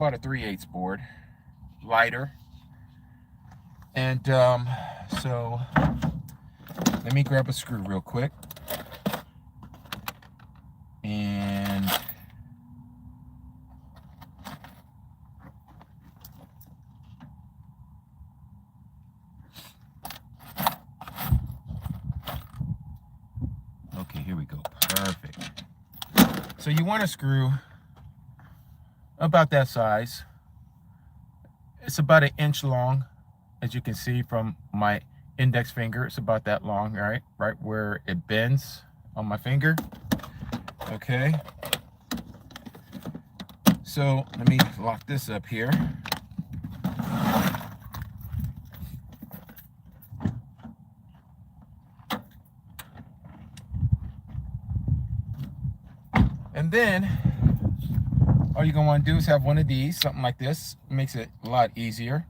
Bought a 3/8 board, lighter. And so let me grab a screw real quick. And okay, here we go. Perfect. So you want a screw about that size. It's about 1 inch long, as you can see from my index finger. It's about that long, right where it bends on my finger. Okay, so let me lock this up here. And then all you're gonna want to do is have one of these, something like this. It makes it a lot easier.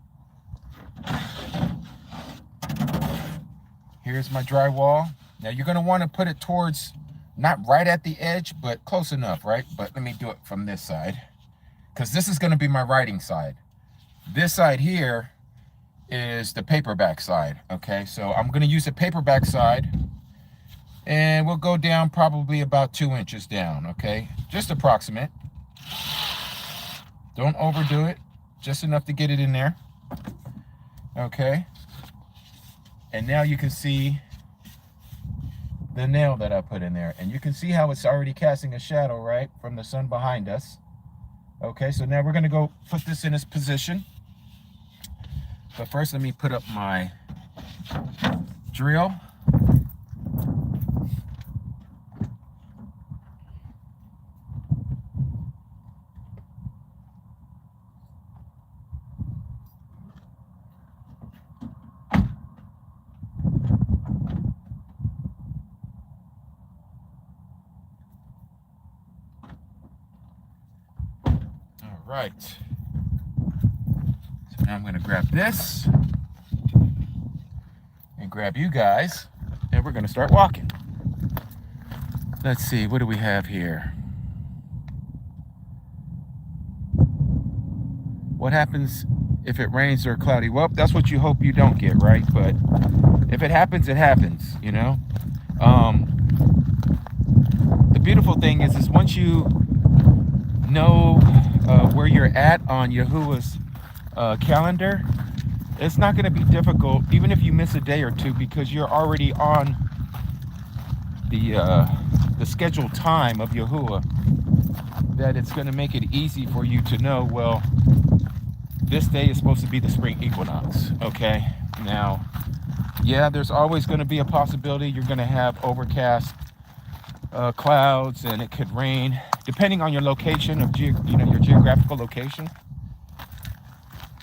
Here's my drywall. Now you're gonna want to put it towards, not right at the edge, but close enough, right? But let me do it from this side, because this is gonna be my writing side. This side here is the paperback side, okay? So I'm gonna use the paperback side, and we'll go down probably about 2 inches down, okay? Just approximate. Don't overdo it, just enough to get it in there, okay? And now you can see the nail that I put in there, and you can see how it's already casting a shadow, right, from the sun behind us. Okay, so now we're gonna go put this in its position. But first, let me put up my drill. Right. So now I'm going to grab this and grab you guys, and we're going to start walking. Let's see, what do we have here? What happens if it rains or cloudy? Well, that's what you hope you don't get, right? But if it happens, it happens, you know? The beautiful thing is once you know where you're at on Yahuah's calendar, it's not going to be difficult, even if you miss a day or two, because you're already on the scheduled time of Yahuah, that it's going to make it easy for you to know, well, this day is supposed to be the spring equinox, okay? Now, yeah, there's always going to be a possibility you're going to have overcast clouds, and it could rain, depending on your location of your geographical location.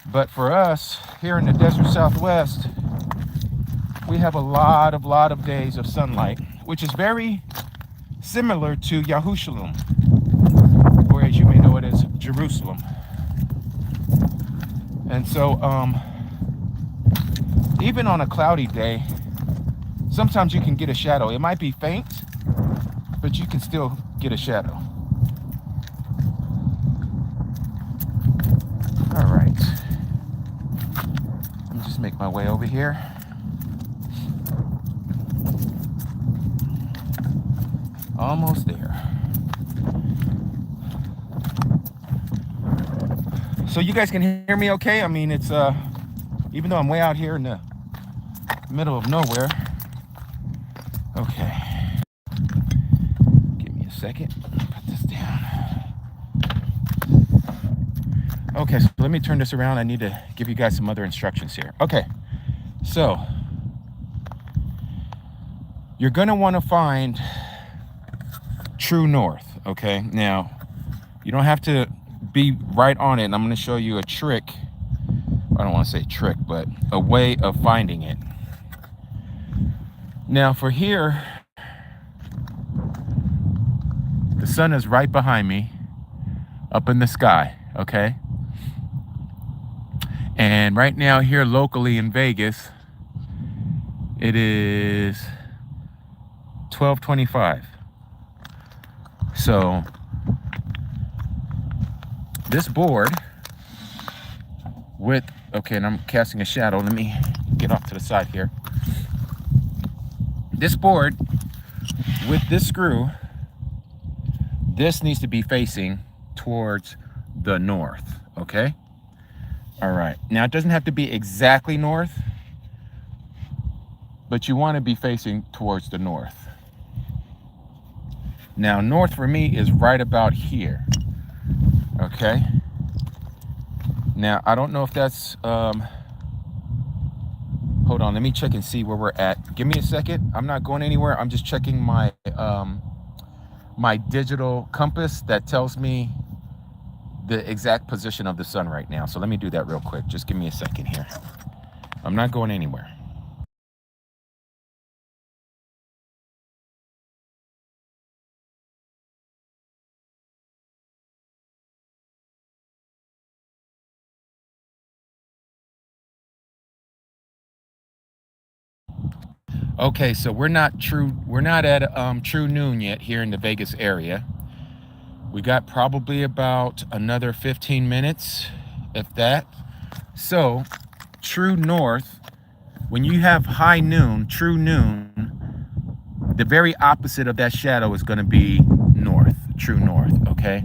But for us here in the desert Southwest, we have a lot of days of sunlight, which is very similar to Yahushua, or as you may know it as Jerusalem. And so even on a cloudy day, sometimes you can get a shadow. It might be faint, but you can still get a shadow. All right. Let me just make my way over here. Almost there. So you guys can hear me okay? I mean, it's even though I'm way out here in the middle of nowhere. Okay. Give me a second. Put this down. Okay, so let me turn this around. I need to give you guys some other instructions here. Okay, so you're going to want to find true north, okay? Now, you don't have to be right on it, and I'm going to show you a trick. I don't want to say trick, but a way of finding it. Now, for here, the sun is right behind me, up in the sky, okay? And right now here locally in Vegas, it is 12:25. So this board with, okay, and I'm casting a shadow. Let me get off to the side here. This board with this screw, this needs to be facing towards the north, okay? All right, now it doesn't have to be exactly north, but you want to be facing towards the north. Now, north for me is right about here, okay? Now, I don't know if that's, hold on, let me check and see where we're at. Give me a second. I'm not going anywhere. I'm just checking my, my digital compass that tells me the exact position of the sun right now. So let me do that real quick. Just give me a second here. I'm not going anywhere. Okay, so we're not at true noon yet here in the Vegas area. We got probably about another 15 minutes, if that. So true north, when you have high noon, true noon, the very opposite of that shadow is going to be north, true north, okay?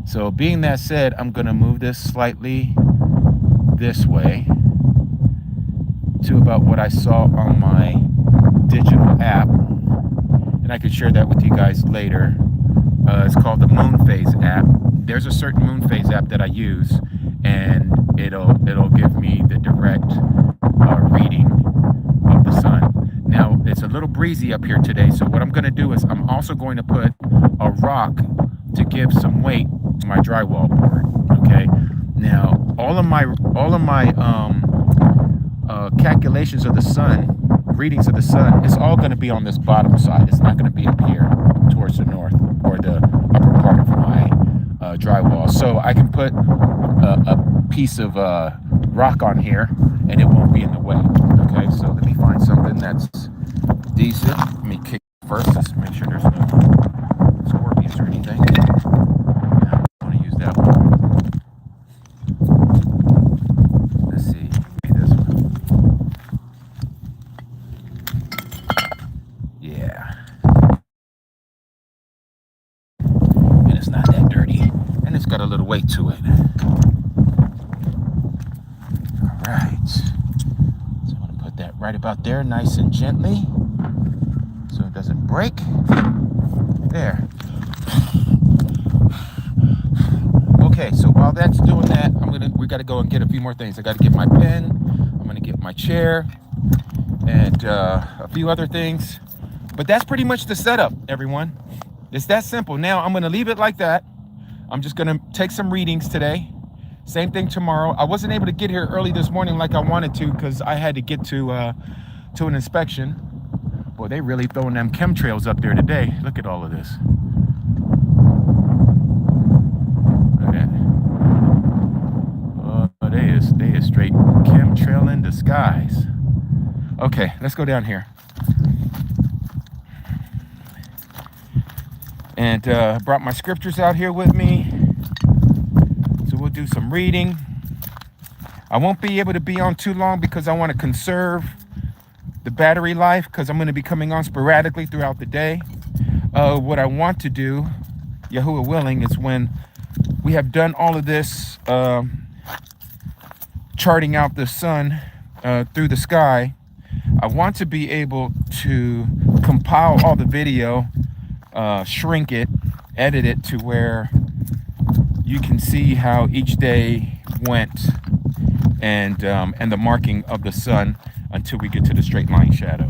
So being that said, I'm going to move this slightly this way to about what I saw on my digital app, and I could share that with you guys later. It's called the moon phase app. There's a certain moon phase app that I use, and it'll give me the direct reading of the sun. Now it's a little breezy up here today, so what I'm going to do is I'm also going to put a rock to give some weight to my drywall board. Okay. Now all of my calculations of the sun, readings of the sun, it's all going to be on this bottom side. It's not going to be up here towards the north or the upper part of my drywall. So I can put a piece of rock on here and it won't be in the way. Okay, so let me find something that's decent. Let me kick first, just make sure there's no scorpions or anything. I want to use that one. Let's see, maybe this one. Yeah. And it's not that dirty. And it's got a little weight to it. All right. So I'm going to put that right about there, nice and gently, so it doesn't break. There. Okay, so while that's doing that, we got to go and get a few more things. I got to get my pen. I'm going to get my chair and a few other things. But that's pretty much the setup, everyone. It's that simple. Now I'm going to leave it like that. I'm just going to take some readings today. Same thing tomorrow. I wasn't able to get here early this morning like I wanted to because I had to get to an inspection. Boy, they really throwing them chemtrails up there today. Look at all of this. Okay. Oh, they is straight chemtrail in disguise. Okay, let's go down here. And brought my scriptures out here with me. So we'll do some reading. I won't be able to be on too long because I want to conserve the battery life because I'm going to be coming on sporadically throughout the day. What I want to do, Yahuah willing, is when we have done all of this charting out the sun through the sky, I want to be able to compile all the video, shrink it, edit it to where you can see how each day went and the marking of the sun until we get to the straight line shadow.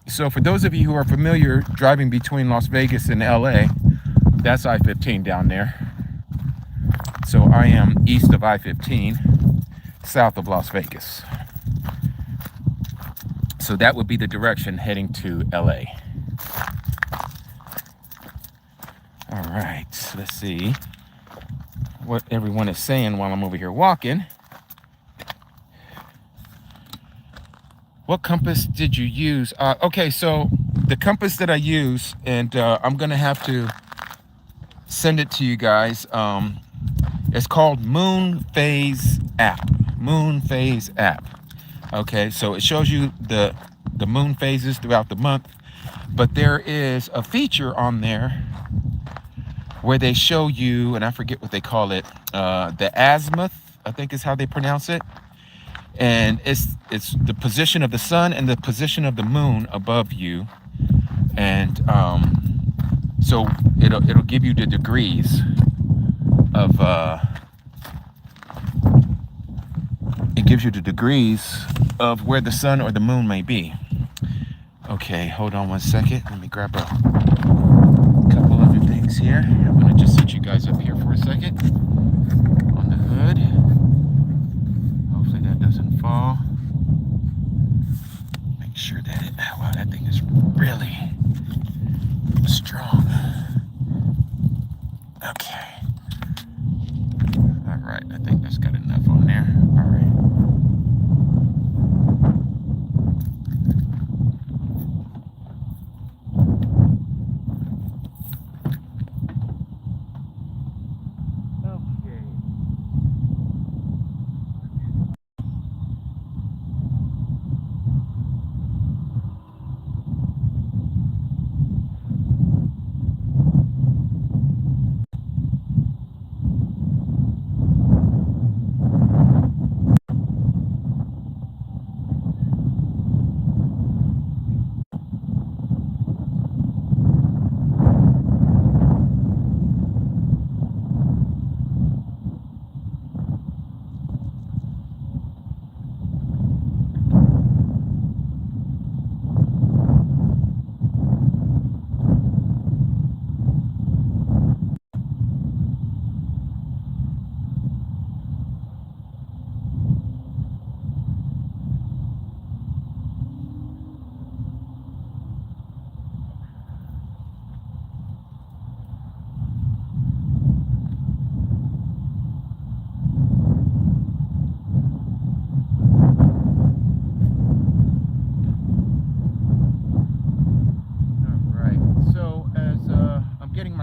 So for those of you who are familiar driving between Las Vegas and LA, that's I-15 down there. So I am east of I-15, south of Las Vegas. So that would be the direction heading to LA. All right, let's see what everyone is saying while I'm over here walking. What compass did you use? Okay, so the compass that I use, and I'm gonna have to send it to you guys. It's called Moon Phase app. Moon Phase app. Okay, so it shows you the moon phases throughout the month, but there is a feature on there where they show you, and I forget what they call it, the azimuth, I think is how they pronounce it, and it's the position of the sun and the position of the moon above you, and so it'll give you the degrees of it gives you the degrees of where the sun or the moon may be. Okay, hold on one second. Let me grab a couple other things here. I'm gonna just set you guys up here for a second on the hood. Hopefully that doesn't fall. Make sure that it, wow, that thing is really strong. Okay. All right, I think that's got enough on there. All right.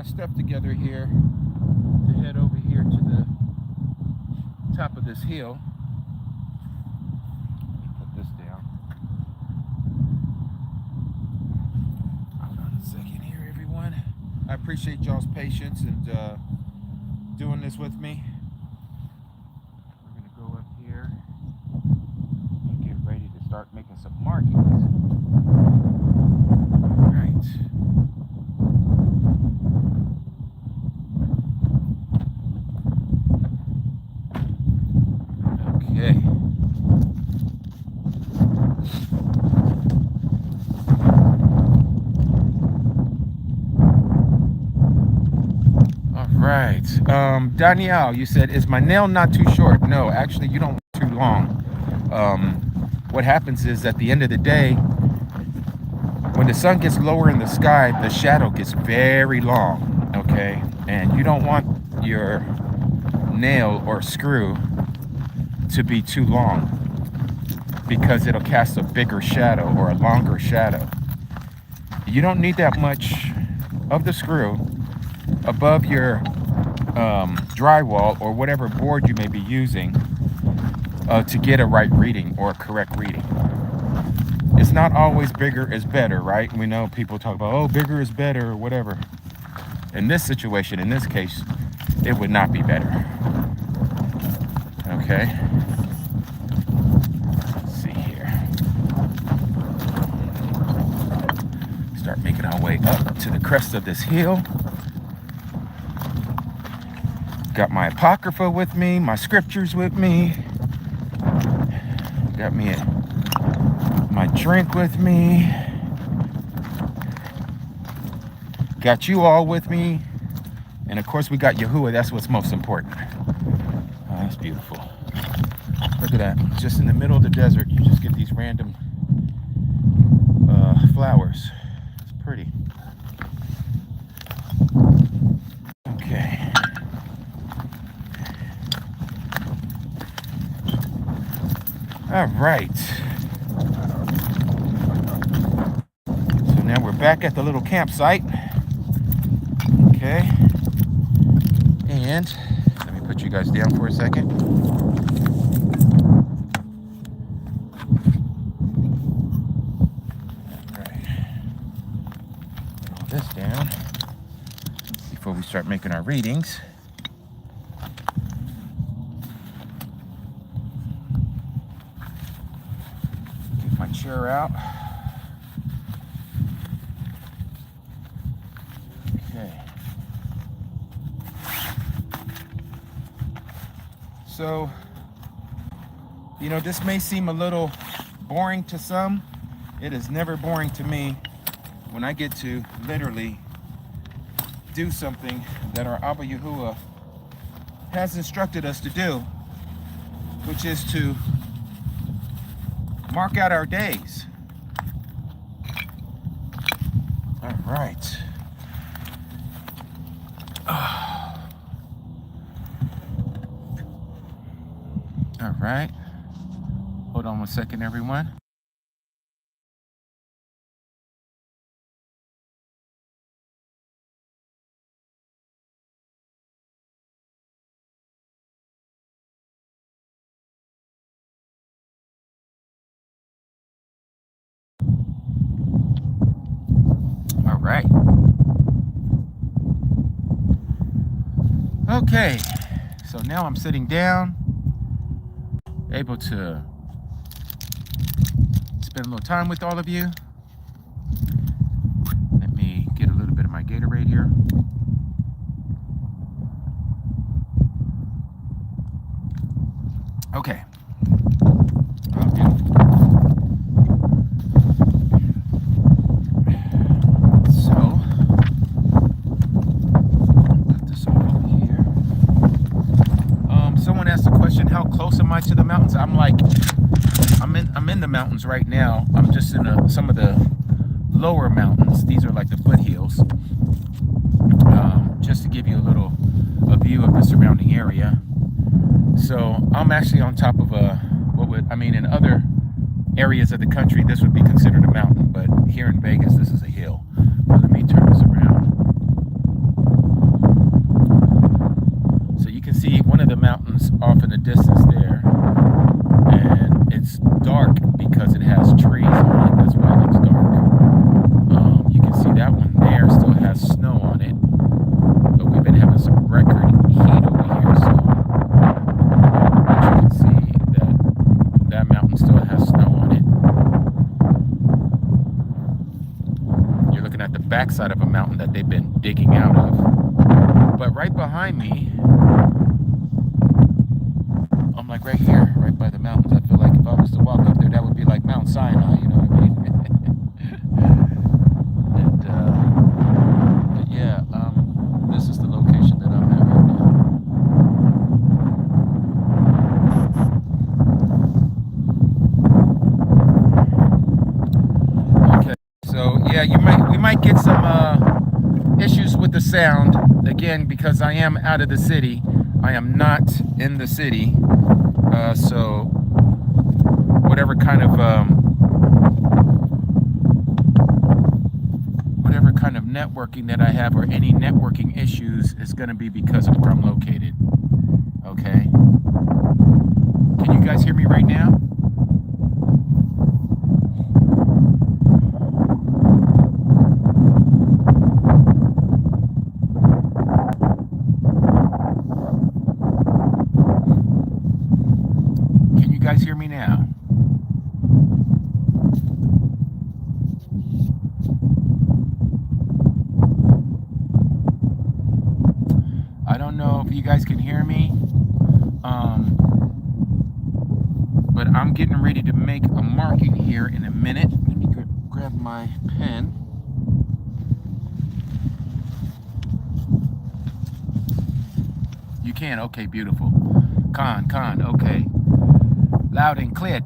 Stuff together here to head over here to the top of this hill. Let me put this down. Hold on a second here, everyone. I appreciate y'all's patience and doing this with me. We're gonna go up here and get ready to start making some markings. All right. Okay. All right. Danielle, you said, is my nail not too short? No, actually, you don't want too long. What happens is at the end of the day, when the sun gets lower in the sky, the shadow gets very long, okay? And you don't want your nail or screw to be too long because it'll cast a bigger shadow or a longer shadow. You don't need that much of the screw above your drywall or whatever board you may be using to get a right reading or a correct reading. It's not always bigger is better, right? We know people talk about, oh, bigger is better or whatever. In this situation, in this case, it would not be better. Okay. Let's see here. Start making our way up to the crest of this hill. Got my apocrypha with me, my scriptures with me. Got me my drink with me. Got you all with me. And of course we got Yahuah, that's what's most important. Oh, that's beautiful. Look at that, just in the middle of the desert, you just get these random flowers. It's pretty. Okay. All right. So now we're back at the little campsite. Okay. And let me put put you guys down for a second. All right. Put all this down before we start making our readings. Get my chair out. Okay. So, you know, this may seem a little boring to some. It is never boring to me when I get to literally do something that our Abba Yahuah has instructed us to do, which is to mark out our days. All right. All right. Hold on one second, everyone. All right. Okay. So now I'm sitting down, able to spend a little time with all of you. Let me get a little bit of my Gatorade here. Okay. Oh, beautiful. So, put this over here. Someone asked the question, how close am I to the mountains? I'm in the mountains right now. I'm just in some of the lower mountains. These are like the foothills. Just to give you a view of the surrounding area. So I'm actually on top of in other areas of the country, this would be considered a mountain, but here in Vegas, this is a hill. But let me turn this around. So you can see one of the mountains off in the distance there, and it's dark because it has trees on it. That's why it looks dark. You can see that one there still has snow on it, but we've been having some record heat over here, so you can see that mountain still has snow on it. You're looking at the backside of a mountain that they've been digging out of. But right behind me, I'm like right here, right by the mountains. I feel like if I was to walk up there, that would be like Mount Sinai, you know what I mean? But yeah, this is the location that I'm at right now. Okay, so yeah, we might get some issues with the sound again because I am out of the city. I am not in the city, so whatever kind of networking that I have, or any networking issues, is going to be because of where I'm located. Okay. Can you guys hear me right now? Can you guys hear me now? I don't know if you guys can hear me, but I'm getting ready to make a marking here in a minute. Let me grab my pen. You can? Okay, beautiful. Con, okay. Loud and clear.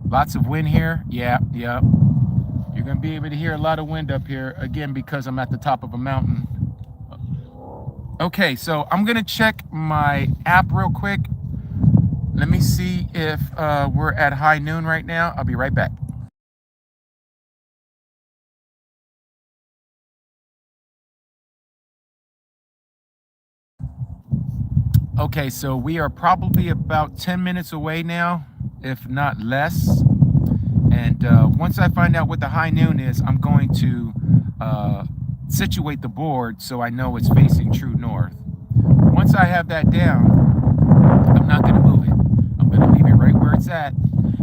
Lots of wind here. Yeah. You're going to be able to hear a lot of wind up here, again, because I'm at the top of a mountain. Okay, so I'm going to check my app real quick. Let me see if we're at high noon right now. I'll be right back. Okay, so we are probably about 10 minutes away now, if not less. And once I find out what the high noon is, I'm going to situate the board so I know it's facing true north. Once I have that down, I'm not going to move it. I'm going to leave it right where it's at.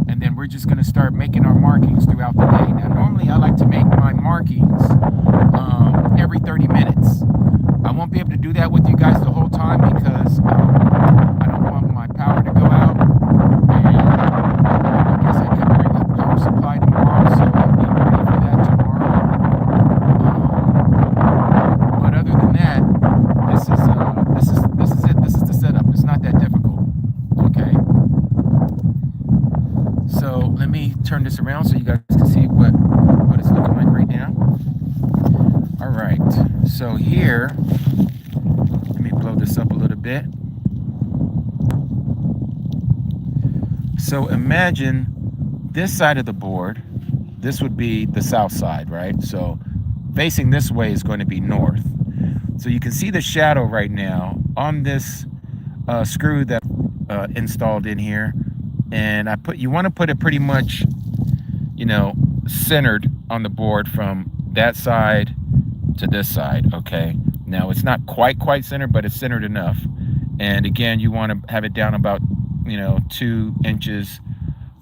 And then we're just going to start making our markings throughout the day. Now, normally I like to make my markings every 30 minutes. I won't be able to do that with you guys the whole time because I don't want my power to go out. And I guess I could bring a power supply tomorrow, so I'll be ready for that tomorrow. But other than that, this is it. This is the setup. It's not that difficult. Okay. So let me turn this around so you guys can see what it's looking like right now. All right. So here, let me blow this up a little bit. So imagine this side of the board. This would be the south side, right? So facing this way is going to be north. So you can see the shadow right now on this screw that installed in here. And you want to put it pretty much, you know, centered on the board from that side to this side. Okay. Now it's not quite centered, but it's centered enough. And again, you want to have it down about, you know, 2 inches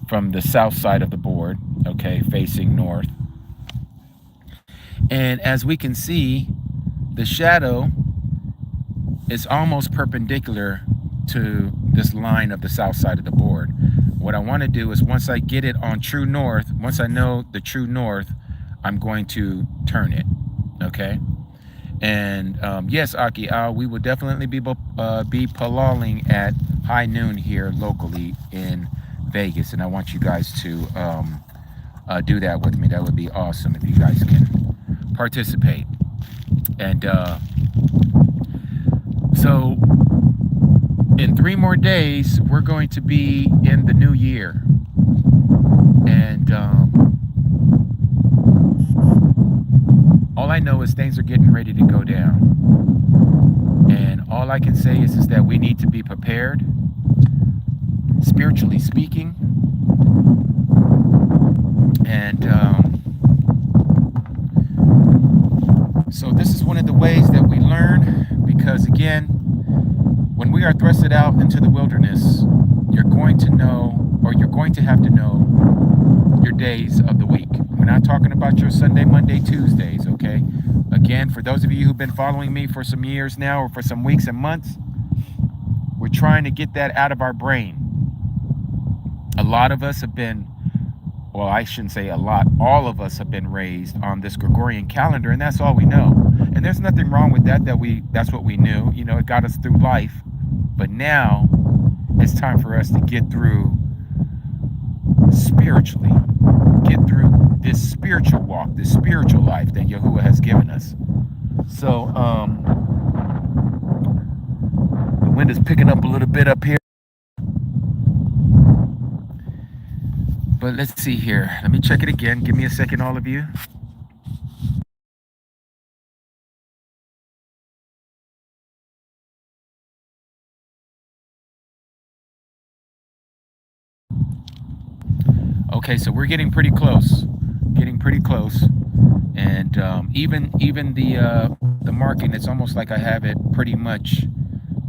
from the south side of the board. Okay, facing north. And as we can see, the shadow is almost perpendicular to this line of the south side of the board. What I want to do is once I get it on true north, once I know the true north, I'm going to turn it. Okay. And yes, Aki, we will definitely be palaling at high noon here locally in Vegas, and I want you guys to do that with me. That would be awesome if you guys can participate. And so in 3 more days, we're going to be in the new year. And all I know is things are getting ready to go down. And all I can say is that we need to be prepared, spiritually speaking. And so this is one of the ways that we learn, because again, when we are thrusted out into the wilderness, you're going to know, or you're going to have to know, your days of the week. We're not talking about your Sunday, Monday, Tuesdays, okay? Again, for those of you who've been following me for some years now, or for some weeks and months, we're trying to get that out of our brain. A lot of us have been, well, I shouldn't say a lot, all of us have been raised on this Gregorian calendar, and that's all we know. And there's nothing wrong with that, that's what we knew. You know, it got us through life. But now it's time for us to get through spiritually, get through this spiritual walk, this spiritual life that Yahuah has given us. So the wind is picking up a little bit up here. But let's see here. Let me check it again. Give me a second, all of you. Okay, so we're getting pretty close. And even the marking, it's almost like I have it pretty much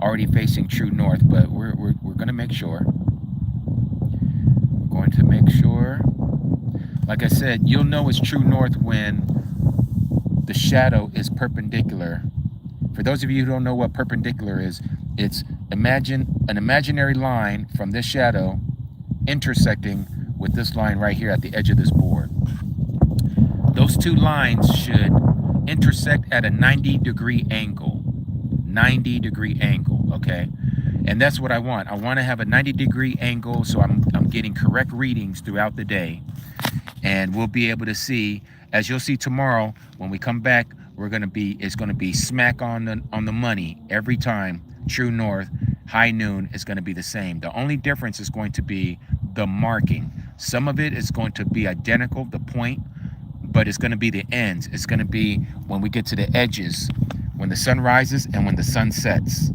already facing true north, but we're going to make sure. We're going to make sure. Like I said, you'll know it's true north when the shadow is perpendicular. For those of you who don't know what perpendicular is, it's imagine an imaginary line from this shadow intersecting with this line right here at the edge of this board. Those two lines should intersect at a 90-degree angle. 90-degree angle, okay? And that's what I want. I want to have a 90-degree angle so I'm getting correct readings throughout the day. And we'll be able to see, as you'll see tomorrow when we come back, it's going to be smack on the money every time. True north, high noon is going to be the same. The only difference is going to be the marking. Some of it is going to be identical, the point, but it's going to be the ends. It's going to be when we get to the edges, when the sun rises and when the sun sets.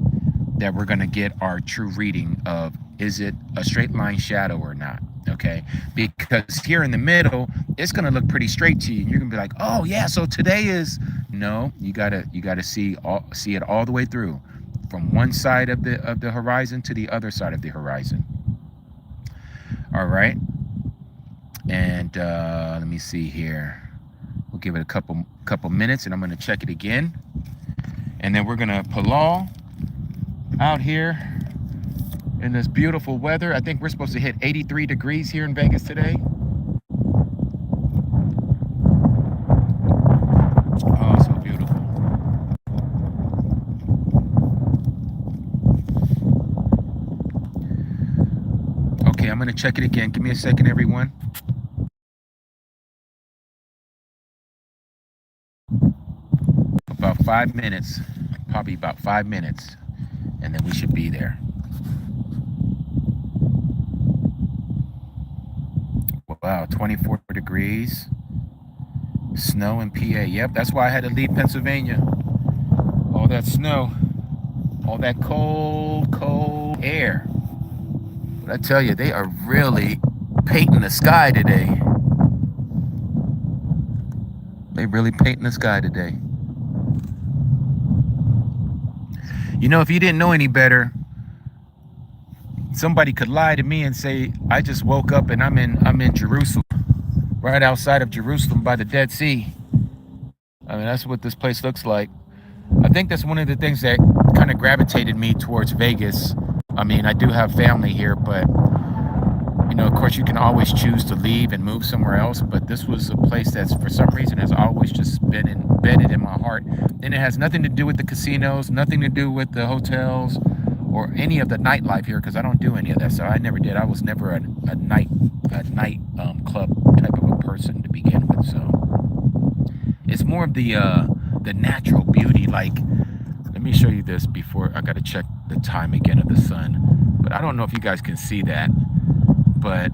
that we're going to get our true reading of, is it a straight line shadow or not? Okay, because here in the middle, it's going to look pretty straight to you. You're going to be like, oh yeah, so today is, no, you gotta see it all the way through, from one side of the horizon to the other side of the horizon. All right, and let me see here. We'll give it a couple minutes, and I'm going to check it again, and then we're going to palal out here in this beautiful weather. I think we're supposed to hit 83 degrees here in Vegas today. Oh, so beautiful. Okay, I'm going to check it again. Give me a second, everyone. About 5 minutes, probably about 5 minutes, and then we should be there. Wow, 24 degrees. Snow in PA. Yep, that's why I had to leave Pennsylvania. All that snow, all that cold air. But I tell you, they are really painting the sky today. They really painting the sky today. You know, if you didn't know any better, somebody could lie to me and say, I just woke up and I'm in Jerusalem, right outside of Jerusalem by the Dead Sea. I mean, that's what this place looks like. I think that's one of the things that kind of gravitated me towards Vegas. I mean, I do have family here, but, you know, of course, you can always choose to leave and move somewhere else. But this was a place that's, for some reason, has always just been embedded in my heart. And it has nothing to do with the casinos, nothing to do with the hotels, or any of the nightlife here, because I don't do any of that. So I never did. I was never a night club type of a person to begin with. So it's more of the natural beauty. Like, let me show you this before I got to check the time again of the sun. But I don't know if you guys can see that, but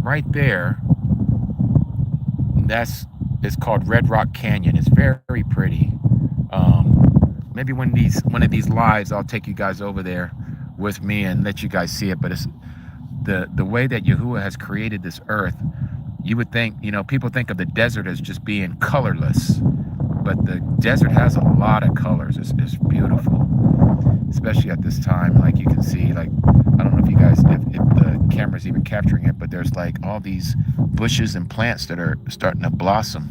right there, it's called Red Rock Canyon. It's very, very pretty. Maybe one of these lives, I'll take you guys over there with me and let you guys see it. But it's the way that Yahuah has created this earth. You would think, you know, people think of the desert as just being colorless, but the desert has a lot of colors. It's beautiful, especially at this time. Like you can see, like, I don't know if you guys, if the camera's even capturing it, but there's like all these bushes and plants that are starting to blossom.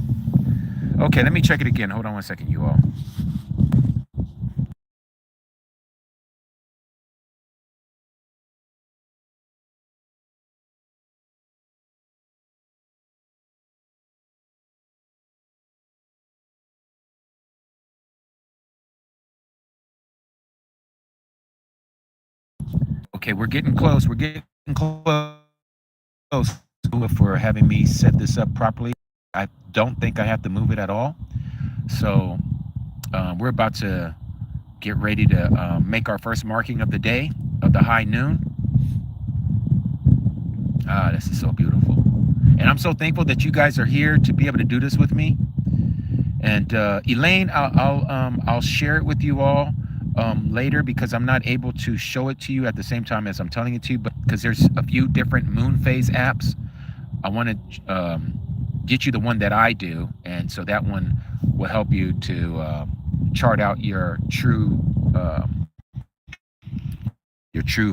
Okay, let me check it again. Hold on one second, you all. Okay, we're getting close. We're getting close for having me set this up properly. I don't think I have to move it at all. So we're about to get ready to make our first marking of the day, of the high noon. This is so beautiful. And I'm so thankful that you guys are here to be able to do this with me. And Elaine, I'll share it with you all later, because I'm not able to show it to you at the same time as I'm telling it to you, but because there's a few different moon phase apps. I want to get you the one that I do, and so that one will help you to chart out your true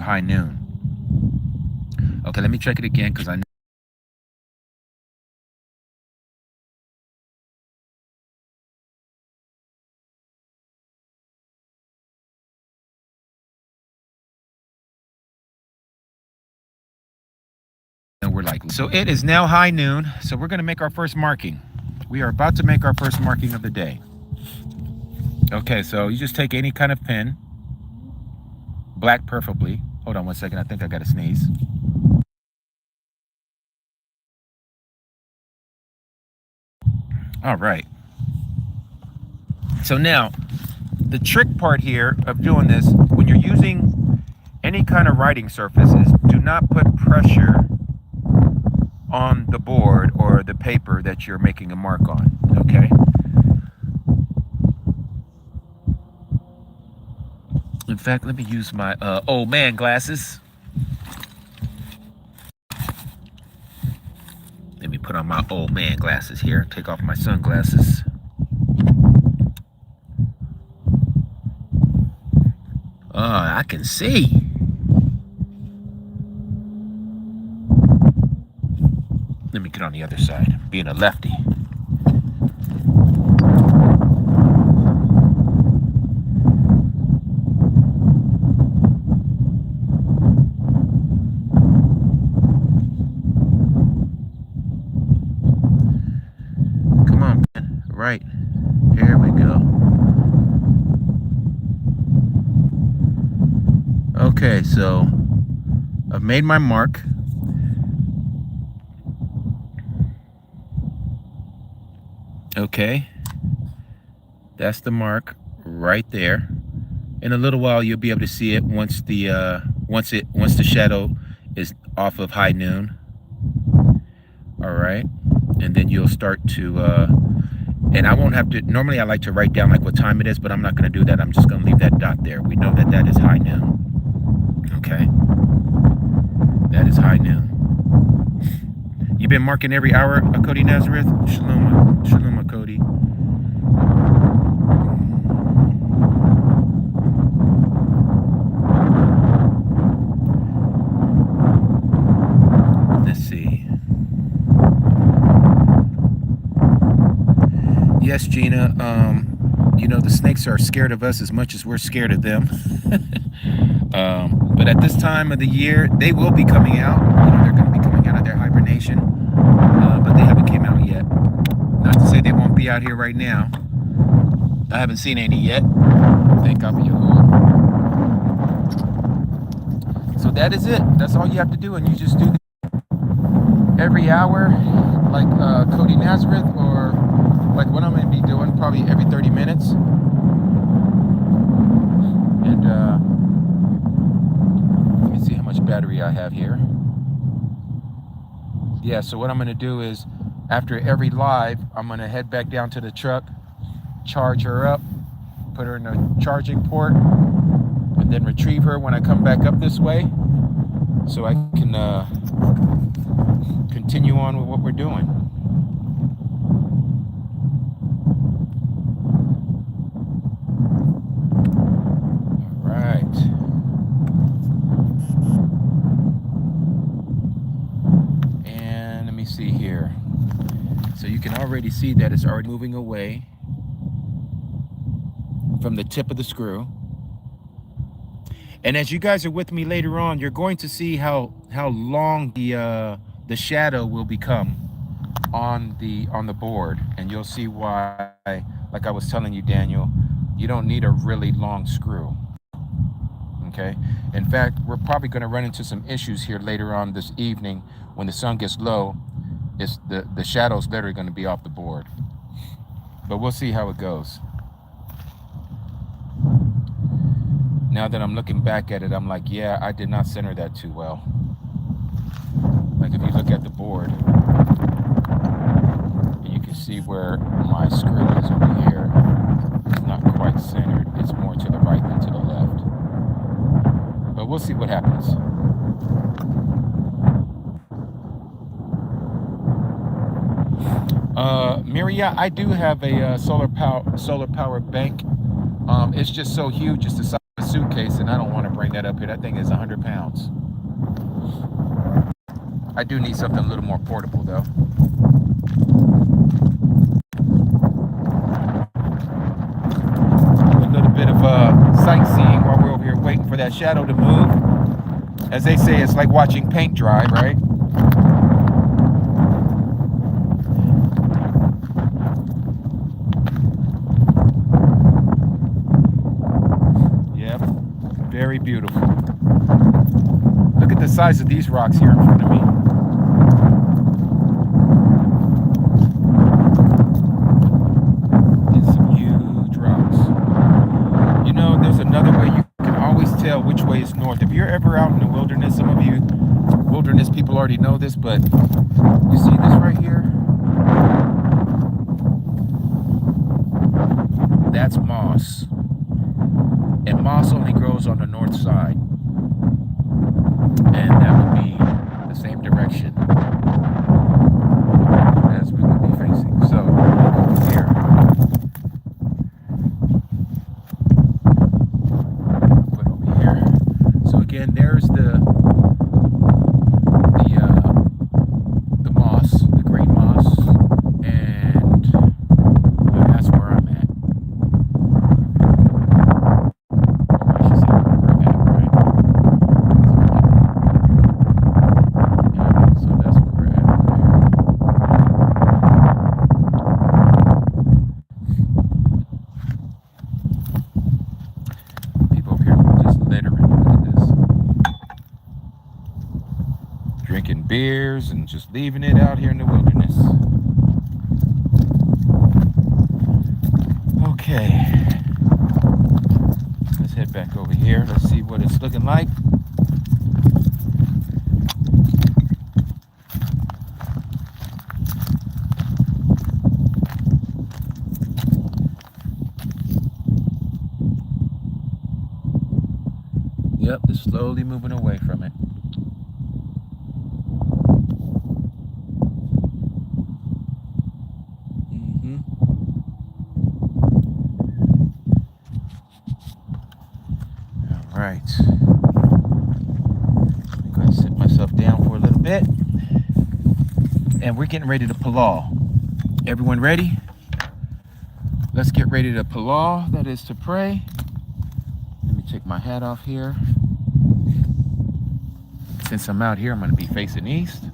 high noon. Okay, let me check it again, because I know. We're like, so it is now high noon, so we're going to make our first marking. We are about to make our first marking of the day. Okay, so you just take any kind of pen, black preferably. Hold on one second, I think I got to sneeze. All right. So now, the trick part here of doing this, when you're using any kind of writing surface, is do not put pressure on the board or the paper that you're making a mark on, okay? In fact, let me use my old man glasses. Let me put on my old man glasses here. Take off my sunglasses. I can see. Let me get on the other side, being a lefty. Come on, man. Right. Here we go. Okay, so I've made my mark. Okay, that's the mark right there. In a little while, you'll be able to see it once the shadow is off of high noon. All right, and then you'll start to and I won't have to. Normally, I like to write down like what time it is, but I'm not going to do that. I'm just going to leave that dot there. We know that that is high noon. Okay, that is high noon. You've been marking every hour, Cody Nazareth. Shalom, shalom, Cody. Let's see. Yes, Gina. You know, the snakes are scared of us as much as we're scared of them. But at this time of the year, they will be coming out. You know, they're going to be coming out of their hibernation, but they haven't came out yet. Not to say they won't be out here right now. I haven't seen any yet. Thank God for Yahuah. So that is it. That's all you have to do, and you just do every hour, like Cody Nazareth, or like what I'm going to be doing, probably every 30 minutes. And let me see how much battery I have here. Yeah, so what I'm going to do is, after every live, I'm going to head back down to the truck, charge her up, put her in a charging port, and then retrieve her when I come back up this way, so I can continue on with what we're doing. All right. And let me see here. So you can already see that it's already moving away from the tip of the screw. And as you guys are with me later on, you're going to see how long the shadow will become on the board, and you'll see why. Like I was telling you, Daniel, you don't need a really long screw. Okay. In fact, we're probably going to run into some issues here later on this evening when the sun gets low. It's the shadow's literally going to be off the board, but we'll see how it goes. Now that I'm looking back at it, I'm like, yeah, I did not center that too well. Like if you look at the board, you can see where my screw is over here. It's not quite centered. It's more to the right than to the left. But we'll see what happens. Miria, I do have a solar power bank. It's just so huge, it's the size of a suitcase, and I don't want to bring that up here. That thing is 100 pounds. I do need something a little more portable, though. Do a little bit of sightseeing while we're over here waiting for that shadow to move. As they say, it's like watching paint dry, right? Yep, very beautiful. Look at the size of these rocks here in front of me. These are some huge rocks. You know, there's another way you can always tell which way is north. If you're ever out in the wilderness, some of you wilderness people already know this, but you see this right here? That's moss. And moss only grows on the north side. And that would be the same direction as we would be facing. So over here. Put over here. So again, there's the moss, the green moss, and that's where I'm at. I should say where we're at, right? Yeah, so that's where we're at over there. People up here just littering. Look at this. Drinking beers and just leaving it out here in the wilderness. Okay. Let's head back over here. Let's see what it's looking like. Yep, it's slowly moving away from it. Right. I'm going to sit myself down for a little bit. And we're getting ready to palal. Everyone ready? Let's get ready to palal. That is to pray. Let me take my hat off here. Since I'm out here, I'm going to be facing east.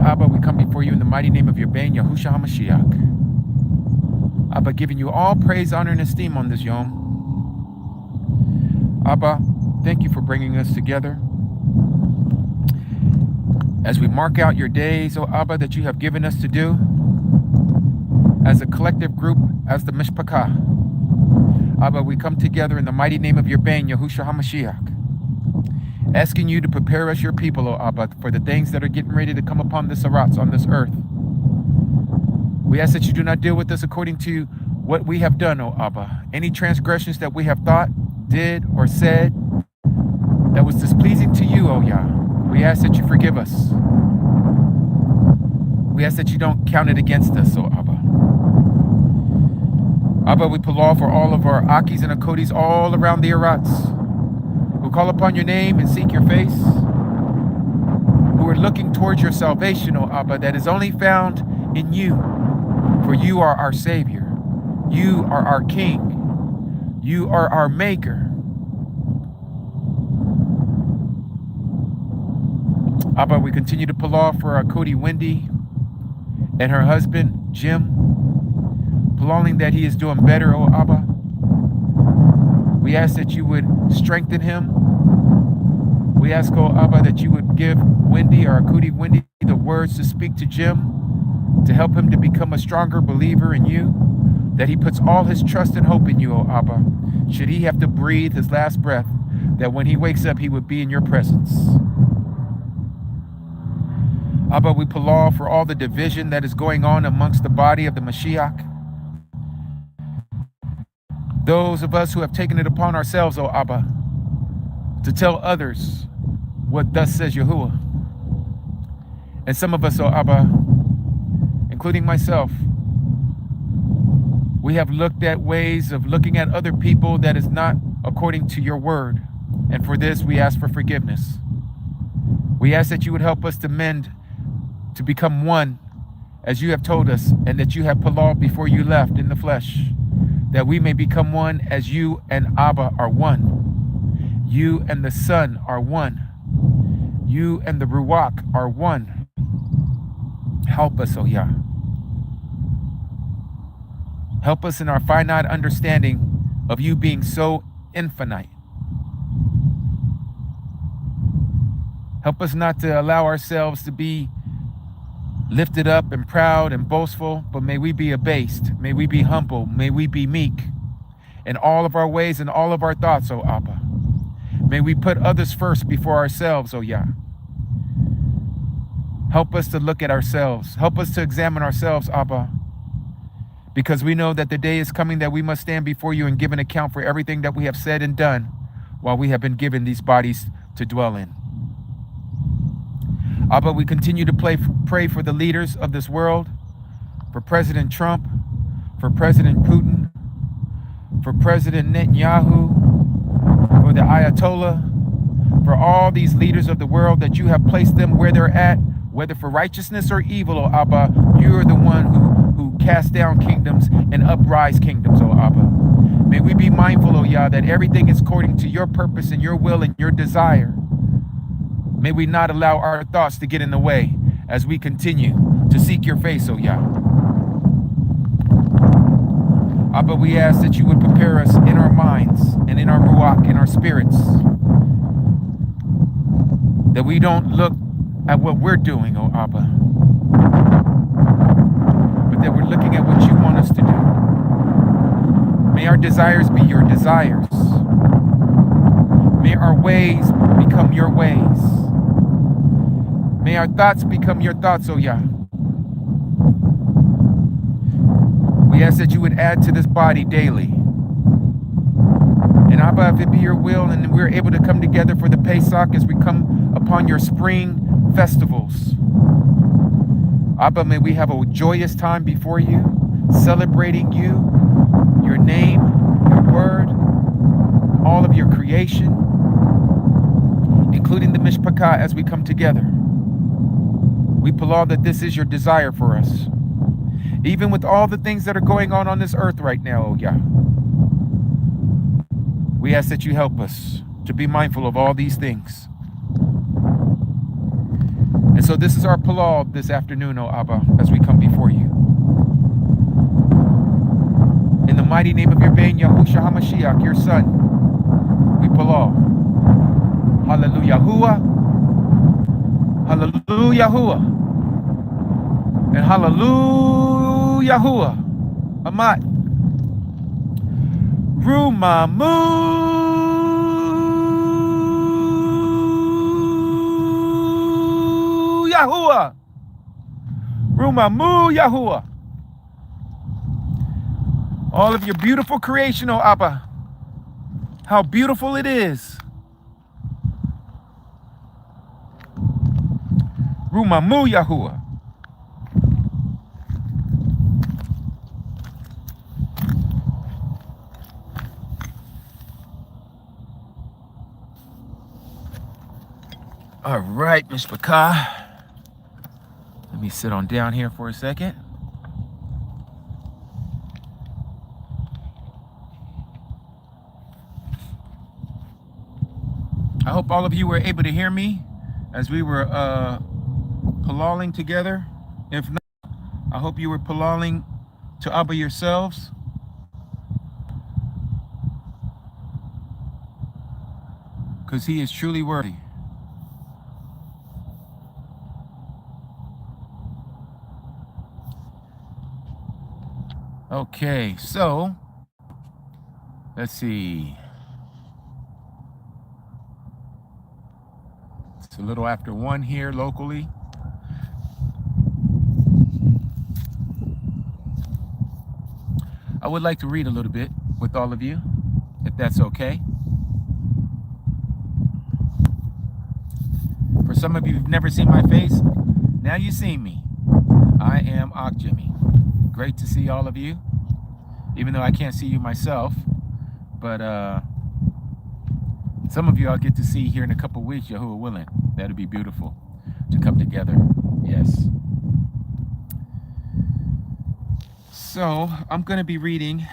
Abba, we come before you in the mighty name of your Bane, Yahushua HaMashiach. Abba, giving you all praise, honor, and esteem on this Yaum. Abba, thank you for bringing us together. As we mark out your days, oh Abba, that you have given us to do, as a collective group, as the Mishpachah. Abba, we come together in the mighty name of your Bane, Yahushua HaMashiach. Asking you to prepare us, your people, O Abba, for the things that are getting ready to come upon this Arats, on this earth. We ask that you do not deal with us according to what we have done, O Abba. Any transgressions that we have thought, did, or said that was displeasing to you, O Yah, we ask that you forgive us. We ask that you don't count it against us, O Abba. Abba, we palal for all of our Akis and Akodis all around the Arats, who call upon your name and seek your face, who are looking towards your salvation, O Abba, that is only found in you. For you are our Savior. You are our King. You are our Maker. Abba, we continue to palal for our Cody Wendy and her husband, Jim, palaling that he is doing better, O Abba. We ask that you would strengthen him. We ask, oh Abba, that you would give Wendy, or Akudi Wendy, the words to speak to Jim, to help him to become a stronger believer in you, that he puts all his trust and hope in you, oh Abba. Should he have to breathe his last breath, that when he wakes up, he would be in your presence. Abba, we palal for all the division that is going on amongst the body of the Mashiach. Those of us who have taken it upon ourselves, O Abba, to tell others what thus says Yahuah. And some of us, O Abba, including myself, we have looked at ways of looking at other people that is not according to your word. And for this, we ask for forgiveness. We ask that you would help us to mend, to become one, as you have told us, and that you have palal before you left in the flesh, that we may become one as you and Abba are one. You and the Son are one. You and the Ruach are one. Help us, O Yah. Help us in our finite understanding of you being so infinite. Help us not to allow ourselves to be lifted up and proud and boastful, but may we be abased. May we be humble. May we be meek in all of our ways and all of our thoughts, O Abba. May we put others first before ourselves, O Yah. Help us to look at ourselves. Help us to examine ourselves, Abba, because we know that the day is coming that we must stand before you and give an account for everything that we have said and done while we have been given these bodies to dwell in. Abba, we continue to pray for the leaders of this world, for President Trump, for President Putin, for President Netanyahu, for the Ayatollah, for all these leaders of the world that you have placed them where they're at, whether for righteousness or evil, O Abba. You are the one who cast down kingdoms and uprise kingdoms, O Abba. May we be mindful, O Yah, that everything is according to your purpose and your will and your desire. May we not allow our thoughts to get in the way as we continue to seek your face, O Yah. Abba, we ask that you would prepare us in our minds and in our ruach, in our spirits, that we don't look at what we're doing, O Abba, but that we're looking at what you want us to do. May our desires be your desires. May our ways become your ways. May our thoughts become your thoughts, O Yah. We ask that you would add to this body daily. And Abba, if it be your will and we're able to come together for the Pesach as we come upon your spring festivals, Abba, may we have a joyous time before you, celebrating you, your name, your word, all of your creation, including the Mishpachah as we come together. We Palau that this is your desire for us. Even with all the things that are going on this earth right now, O Yah. We ask that you help us to be mindful of all these things. And so this is our Palau this afternoon, O Abba, as we come before you. In the mighty name of your Bain, Yahushua HaMashiach, your son, we Palau. Hallelujah. Yahuah. Hallelujah. Yahuah. And hallelujah. Yahuah. Amat. Rumamu Yahuah. Rumamu Yahuah. All of your beautiful creation, O Abba. How beautiful it is. Rumamu Yahuah. All right, Mishpachah. Let me sit on down here for a second. I hope all of you were able to hear me as we were palawing together. If not, I hope you were palawing to Abba yourselves. Because he is truly worthy. Okay, so let's see. It's a little after 1 here locally. I would like to read a little bit with all of you, if that's okay. For some of you who've never seen my face, now you've seen me. I am Ak Jimmy. Great to see all of you, even though I can't see you myself, but some of you I'll get to see here in a couple weeks, Yahuah willing. That'd be beautiful to come together. Yes. So I'm going to be reading.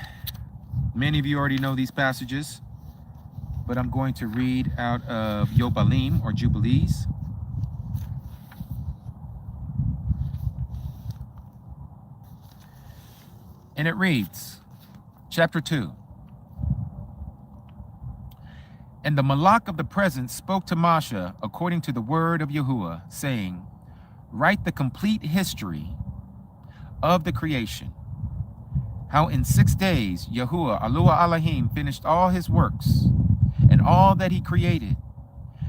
Many of you already know these passages, but I'm going to read out of Yobalim, or Jubilees. And it reads, chapter 2. And the Malak of the presence spoke to Masha according to the word of Yahuah, saying, write the complete history of the creation, how in 6 days Yahuah Elohim finished all his works and all that he created,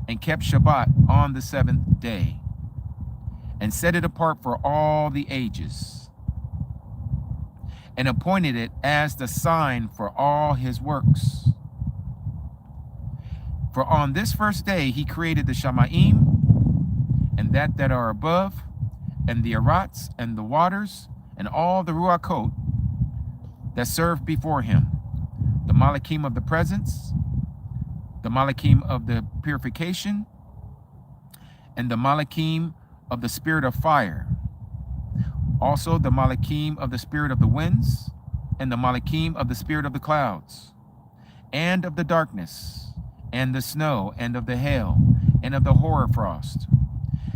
and kept Shabbat on the 7th day, and set it apart for all the ages, and appointed it as the sign for all his works. For on this first day he created the Shamayim, and that are above, and the Arats, and the waters, and all the Ruachot that served before him, the Malachim of the presence, the Malachim of the purification, and the Malachim of the spirit of fire, also the Malachim of the spirit of the winds, and the Malachim of the spirit of the clouds, and of the darkness, and the snow, and of the hail, and of the hoarfrost,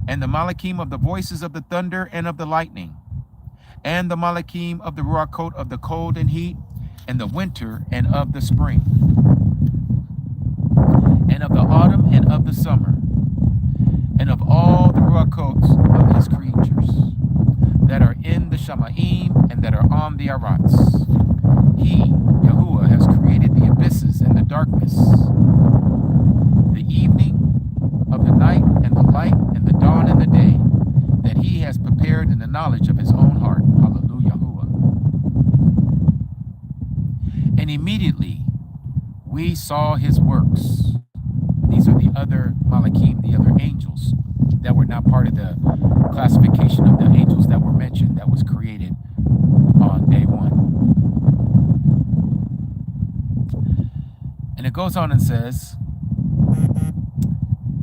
and the Malachim of the voices of the thunder and of the lightning, and the Malachim of the Ruachot of the cold and heat, and the winter and of the spring, and of the autumn and of the summer, and of all the Ruachots of his creatures that are in the Shamayim and that are on the Arats. He, Yahuah, has created the abysses and the darkness, the evening of the night and the light and the dawn and the day, that he has prepared in the knowledge of his own heart. Hallelujah. And immediately we saw his works. These are the other Malachim, the other angels that were not part of the classification of the angels that were mentioned, that was created on day 1. And it goes on and says,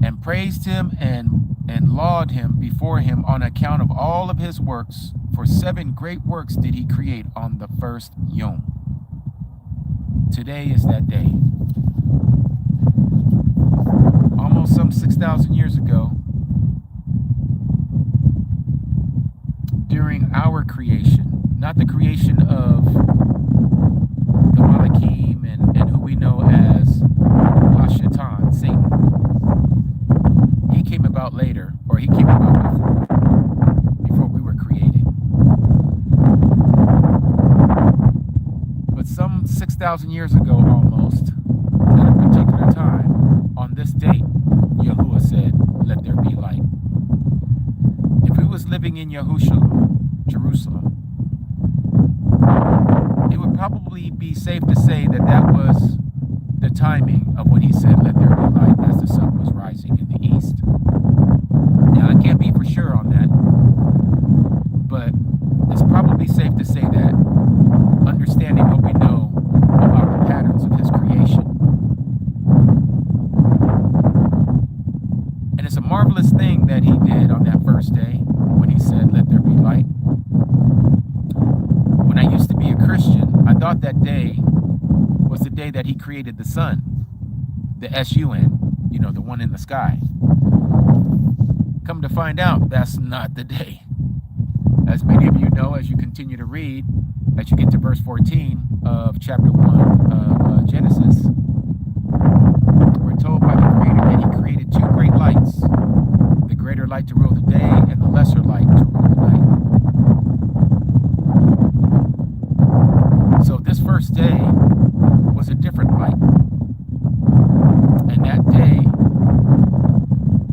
and praised him and lauded him before him on account of all of his works, for 7 great works did he create on the first Yaum. Today is that day. Almost some 6,000 years ago, during our creation, not the creation of the Malachim and who we know as Hashatan, Satan. He came about later, or he came about before we were created. But some 6,000 years ago almost, at a particular time, on this date, Yahuah said, let there be light. If we was living in Jerusalem, it would probably be safe to say that that was the timing of when he said, let there be light, as the sun was rising in the east. Now, I can't be for sure on that, but it's probably safe to say that, understanding what we know about the patterns of his creation. And it's a marvelous thing that he did on that first day when he said, let there be light. When I used to be a Christian, I thought that day was the day that he created the sun, the S-U-N, you know, the one in the sky. Come to find out, that's not the day. As many of you know, as you continue to read, as you get to verse 14 of chapter 1 of Genesis, we're told by the Creator that he created 2 great lights, the greater light to rule the day and the lesser light to rule the night. So this first day was a different light. And that day,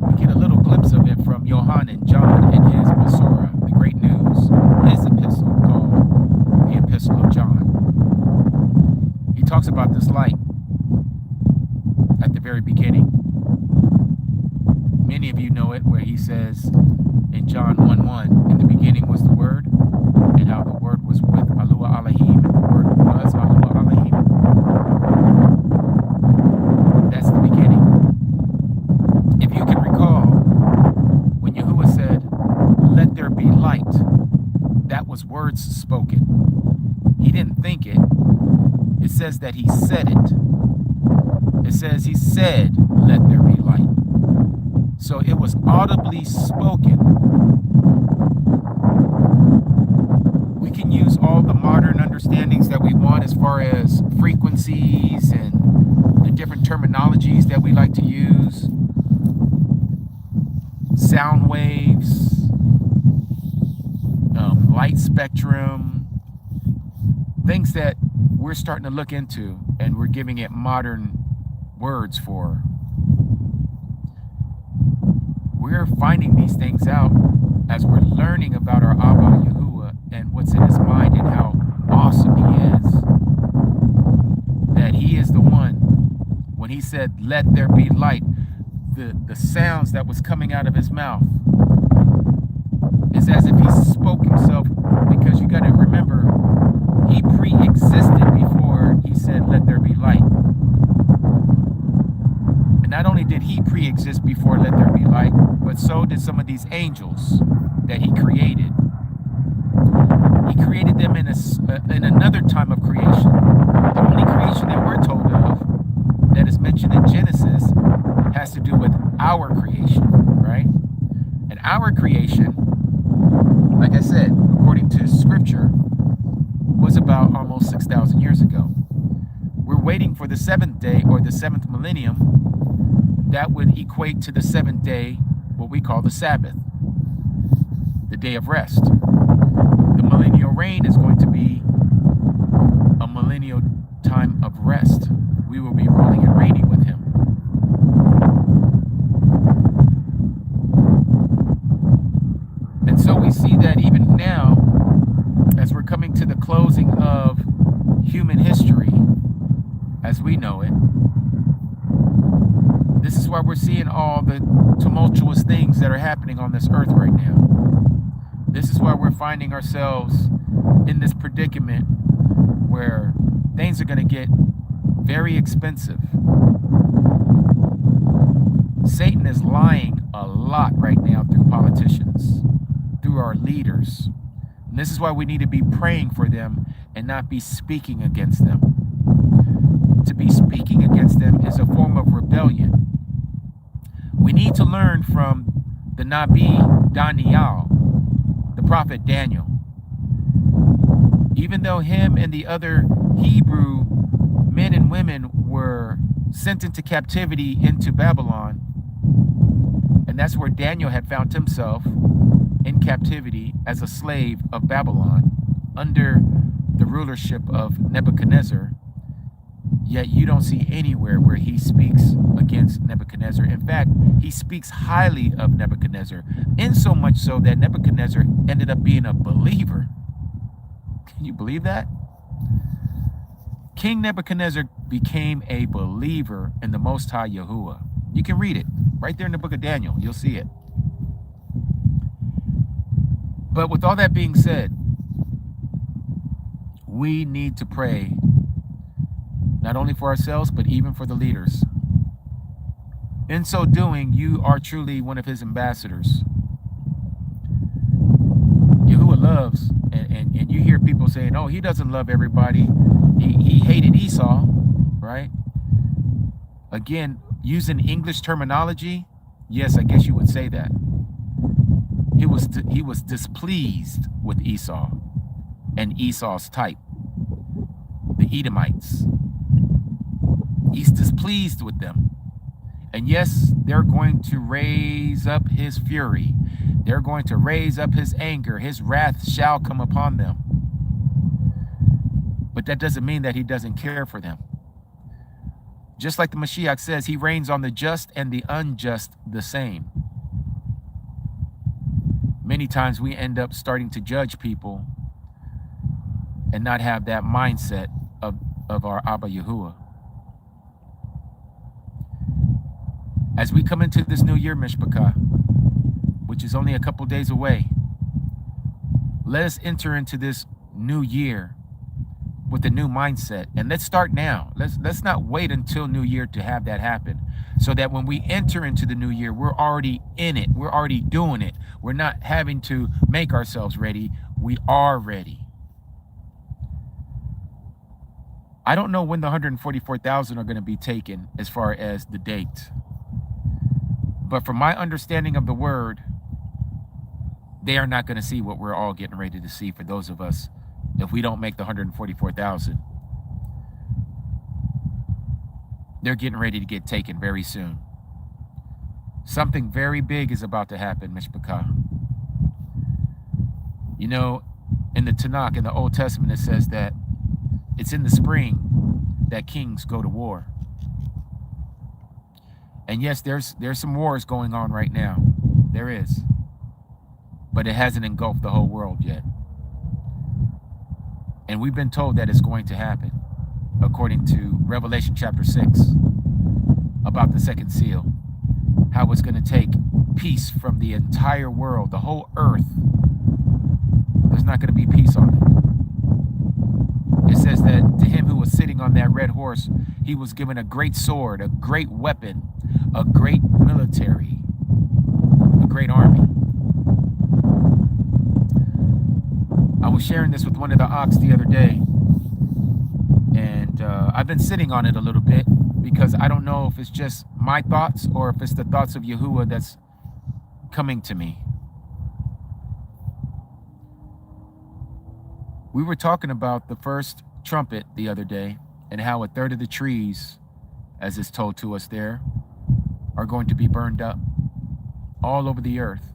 we get a little glimpse of it from Yohanan, John, in his Torah, the great news, his epistle called the Epistle of John. He talks about this light at the very beginning. Many of you know it, where he says in John 1:1, in the beginning was the Word, and how the Word was with Yahuah Elohim, and the Word was Yahuah Elohim. That's the beginning. If you can recall, when Yahuah said, let there be light, that was words spoken. He didn't think it. It says that he said it. It says he said, let there be light. So it was audibly spoken. We can use all the modern understandings that we want as far as frequencies and the different terminologies that we like to use, sound waves, light spectrum, things that we're starting to look into and we're giving it modern words for. We're finding these things out as we're learning about our Abba Yahuah and what's in his mind and how awesome he is. That he is the one, when he said, "Let there be light," the sounds that was coming out of his mouth is as if he spoke himself, because you got to remember, he pre-existed before he said, "Let there be light." And not only did he pre-exist before "Let there be light," but so did some of these angels that he created. He created them in another time of creation. The only creation that we're told of that is mentioned in Genesis has to do with our creation, right? And our creation, like I said, according to scripture, was about almost 6,000 years ago. We're waiting for the seventh day, or the seventh millennium. That would equate to the seventh day, what we call the Sabbath, the day of rest. The millennial reign is going to be a millennial time of rest. We will be ruling and reigning with him. And so we see that even now, as we're coming to the closing of human history as we know it, this is why we're seeing all the tumultuous things that are happening on this earth right now. This is why we're finding ourselves in this predicament where things are going to get very expensive. Satan is lying a lot right now through politicians, through our leaders. And this is why we need to be praying for them and not be speaking against them. To be speaking against them is a form of rebellion. We need to learn from the Nabi Daniel, the prophet Daniel. Even though him and the other Hebrew men and women were sent into captivity into Babylon, and that's where Daniel had found himself, in captivity as a slave of Babylon under the rulership of Nebuchadnezzar. Yet you don't see anywhere where he speaks against Nebuchadnezzar. In fact, he speaks highly of Nebuchadnezzar, in so much so that Nebuchadnezzar ended up being a believer. Can you believe that? King Nebuchadnezzar became a believer in the Most High Yahuah. You can read it right there in the book of Daniel. You'll see it. But with all that being said, we need to pray, not only for ourselves, but even for the leaders. In so doing, you are truly one of his ambassadors. Yahuah loves, and you hear people saying, "Oh, he doesn't love everybody. He hated Esau," right? Again, using English terminology, yes, I guess you would say that. He was displeased with Esau and Esau's type, the Edomites. He's displeased with them. And yes, they're going to raise up his fury. They're going to raise up his anger. His wrath shall come upon them. But that doesn't mean that he doesn't care for them. Just like the Mashiach says, he reigns on the just and the unjust the same. Many times we end up starting to judge people and not have that mindset of our Abba Yahuah. As we come into this new year, Mishpachah, which is only a couple days away, let us enter into this new year with a new mindset. And let's start now. Let's not wait until New Year to have that happen, so that when we enter into the new year, we're already in it. We're already doing it. We're not having to make ourselves ready. We are ready. I don't know when the 144,000 are going to be taken as far as the date. But from my understanding of the word, they are not going to see what we're all getting ready to see for those of us if we don't make the 144,000. They're getting ready to get taken very soon. Something very big is about to happen, Mishpachah. You know, In the Tanakh, in the Old Testament, it says that it's in the spring that kings go to war. And yes, there's some wars going on right now. There is. But it hasn't engulfed the whole world yet. And we've been told that it's going to happen, according to Revelation chapter 6, about the second seal. How it's going to take peace from the entire world, the whole earth. There's not going to be peace on it. It says that to him who was sitting on that red horse, he was given a great sword, a great weapon, a great military, a great army. I was sharing this with one of the ox the other day, and I've been sitting on it a little bit because I don't know if it's just my thoughts or if it's the thoughts of Yahuah that's coming to me. We were talking about the first trumpet the other day and how a third of the trees, as it's told to us there, are going to be burned up all over the earth.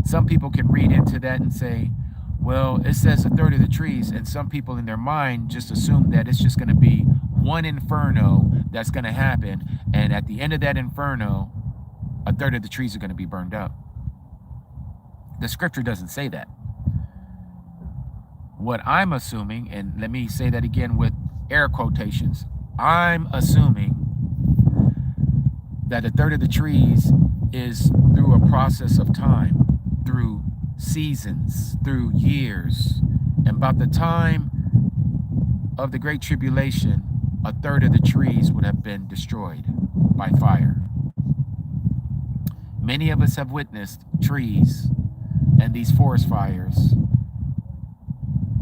Some people can read into that and say, well, it says a third of the trees, and some people in their mind just assume that it's just going to be one inferno that's going to happen, and at the end of that inferno, a third of the trees are going to be burned up. The scripture doesn't say that. What I'm assuming, and let me say that again with air quotations, I'm assuming that a third of the trees is through a process of time, through seasons, through years. And about the time of the Great Tribulation, a third of the trees would have been destroyed by fire. Many of us have witnessed trees and these forest fires.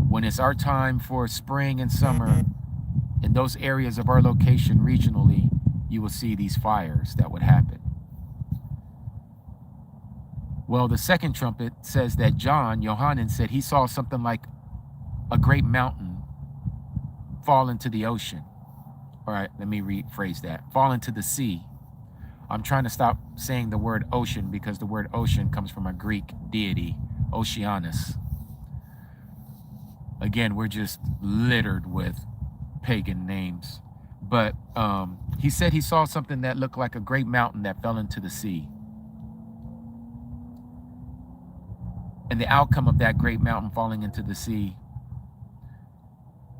When it's our time for spring and summer, in those areas of our location regionally, you will see these fires that would happen. Well, the second trumpet says that Yohanan said he saw something like a great mountain fall into the ocean. All right, let me rephrase that. Fall into the sea. I'm trying to stop saying the word ocean because the word ocean comes from a Greek deity, Oceanus. Again, we're just littered with pagan names. But he said he saw something that looked like a great mountain that fell into the sea. And the outcome of that great mountain falling into the sea,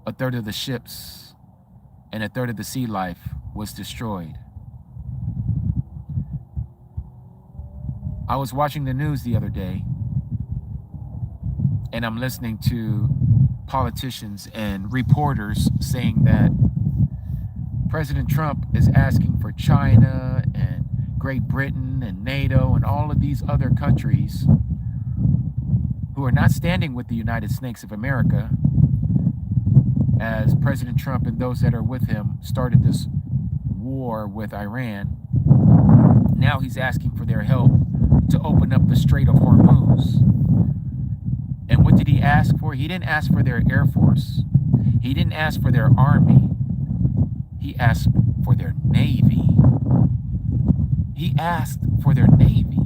a third of the ships and a third of the sea life was destroyed. I was watching the news the other day, and I'm listening to politicians and reporters saying that President Trump is asking for China and Great Britain and NATO and all of these other countries who are not standing with the United States of America, as President Trump and those that are with him started this war with Iran. Now he's asking for their help to open up the Strait of Hormuz. And what did he ask for? He didn't ask for their Air Force. He didn't ask for their Army. He asked for their Navy. He asked for their Navy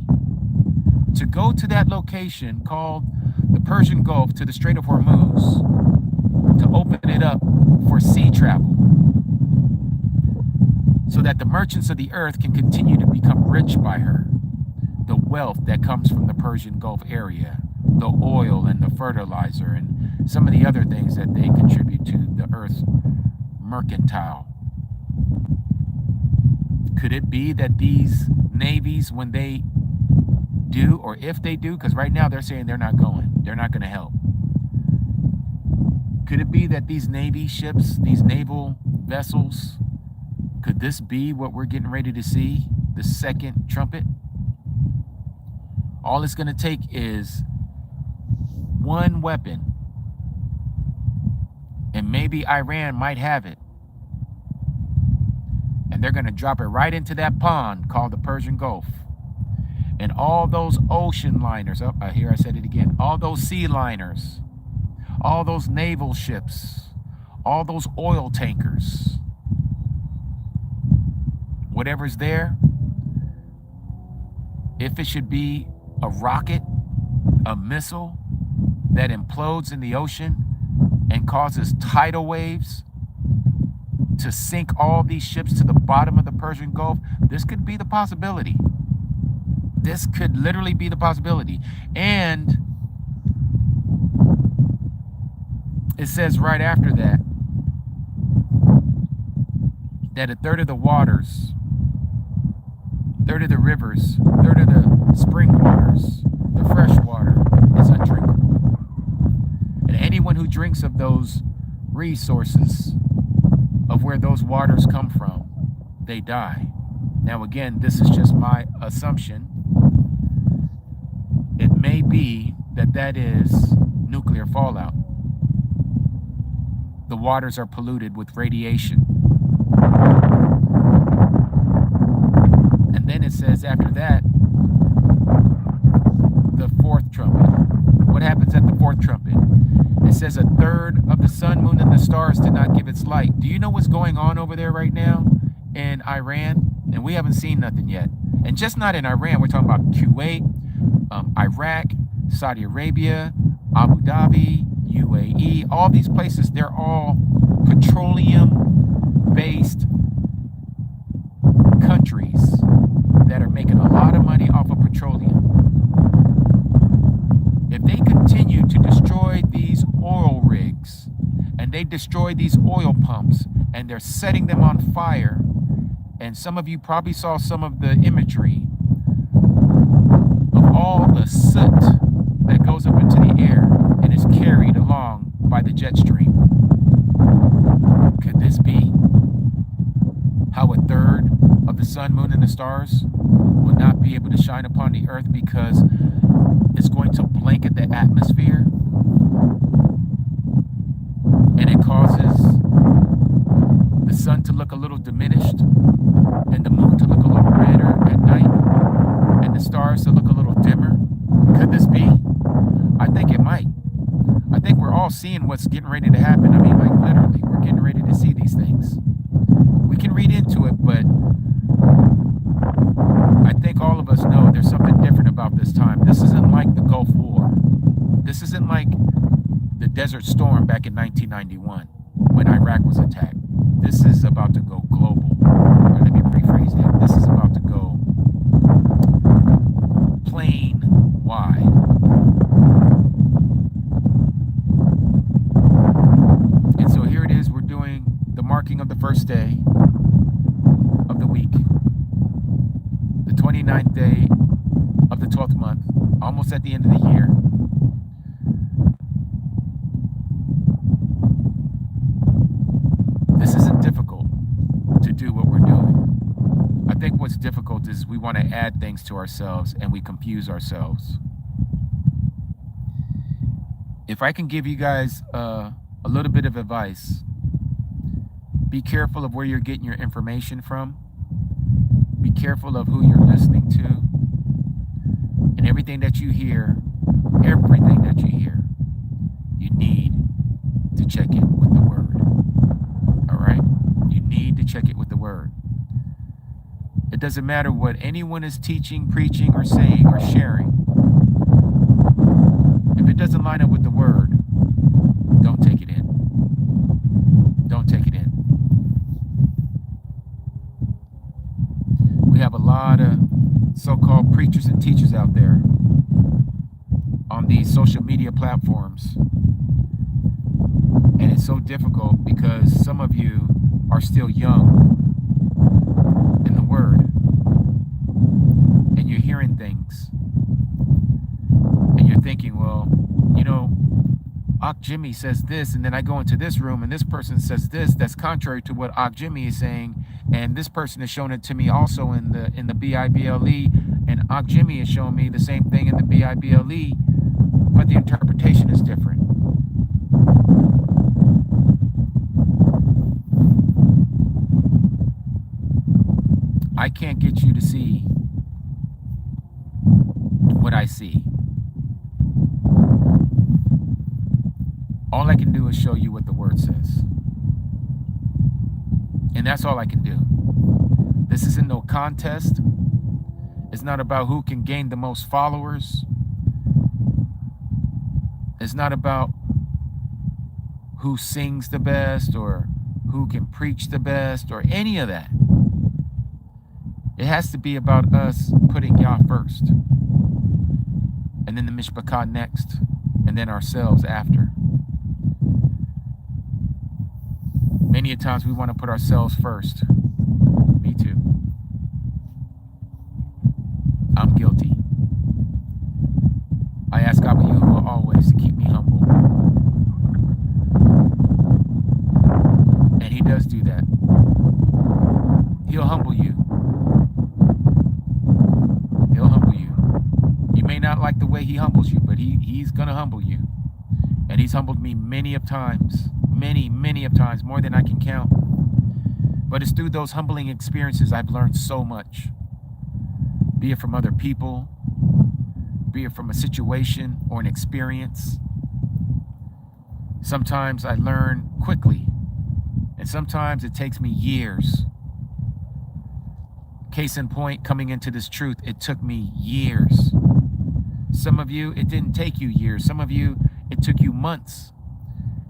to go to that location called the Persian Gulf, to the Strait of Hormuz, to open it up for sea travel so that the merchants of the earth can continue to become rich by her. The wealth that comes from the Persian Gulf area, the oil and the fertilizer and some of the other things that they contribute to the earth's mercantile. Could it be that these navies, when they do, or if they do, because right now they're saying they're not going to help. Could it be that these Navy ships, these naval vessels, could this be what we're getting ready to see, the second trumpet? All it's going to take is one weapon, and maybe Iran might have it, and they're going to drop it right into that pond called the Persian Gulf. And all those ocean liners, here I said it again, all those sea liners, all those naval ships, all those oil tankers, whatever's there, if it should be a rocket, a missile, that implodes in the ocean and causes tidal waves to sink all these ships to the bottom of the Persian Gulf, this could be the possibility. This could literally be the possibility. And it says right after that, that a third of the waters, third of the rivers, third of the spring waters, the fresh water is undrinkable. And anyone who drinks of those resources, of where those waters come from, they die. Now again, this is just my assumption. It may be that that is nuclear fallout. The waters are polluted with radiation. And then it says after that, the fourth trumpet. What happens at the fourth trumpet? It says a third of the sun, moon, and the stars did not give its light. Do you know what's going on over there right now in Iran? And we haven't seen nothing yet. And just not in Iran. We're talking about Kuwait, Iraq, Saudi Arabia, Abu Dhabi, UAE. All these places, they're all petroleum-based countries that are making a lot of money off of petroleum. If they continue to destroy these oil rigs and they destroy these oil pumps and they're setting them on fire, and some of you probably saw some of the imagery of all the soot that goes up into the air and is carried along by the jet stream. Could this be how a third of the sun, moon, and the stars will not be able to shine upon the earth because it's going to blanket the atmosphere, and it causes the sun to look a little diminished and the moon to look a little redder at night and the stars to look a little dimmer? Could this be? I think it might. I think we're all seeing what's getting ready to happen. I mean, like literally, we're getting ready to see these things. We can read into it, but I think all of us know there's something different about this time. This isn't like the Gulf War. This isn't like the Desert Storm back in 1991 when Iraq was attacked. This is about to go global. Or let me rephrase that. This is about to go plane wide. And so here it is. We're doing the marking of the first day of the week. The 29th day of the 12th month, almost at the end of the year. This isn't difficult to do what we're doing. I think what's difficult is we want to add things to ourselves and we confuse ourselves. If I can give you guys a little bit of advice, be careful of where you're getting your information from. Be careful of who you're listening to. And everything that you hear, you need to check it with the word. All right? You need to check it with the word. It doesn't matter what anyone is teaching, preaching, or saying, or sharing. If it doesn't line up with the word, don't take it in. Don't take it in. We have a lot of so-called preachers and teachers out there on these social media platforms. And it's so difficult because some of you are still young in the word. And you're hearing things. And you're thinking, well, you know, Jimmy says this, and then I go into this room and this person says this that's contrary to what Jimmy is saying, and this person has shown it to me also in the BIBLE, and Jimmy is showing me the same thing in the BIBLE, but the interpretation is different. I can't get you to see what I see. All I can do is show you what the word says. And that's all I can do. This isn't no contest. It's not about who can gain the most followers. It's not about who sings the best or who can preach the best or any of that. It has to be about us putting Yah first, and then the Mishpachah next, and then ourselves after. Many a times we want to put ourselves first. Me too. I'm guilty. I ask Abba Yahuah always to keep me humble. And he does do that. He'll humble you. He'll humble you. You may not like the way he humbles you, but he's going to humble you. And he's humbled me many of times. Many of times, more than I can count. But it's through those humbling experiences I've learned so much. Be it from other people, be it from a situation or an experience. Sometimes I learn quickly, and sometimes it takes me years. Case in point, coming into this truth, it took me years. Some of you, it didn't take you years. Some of you, it took you months.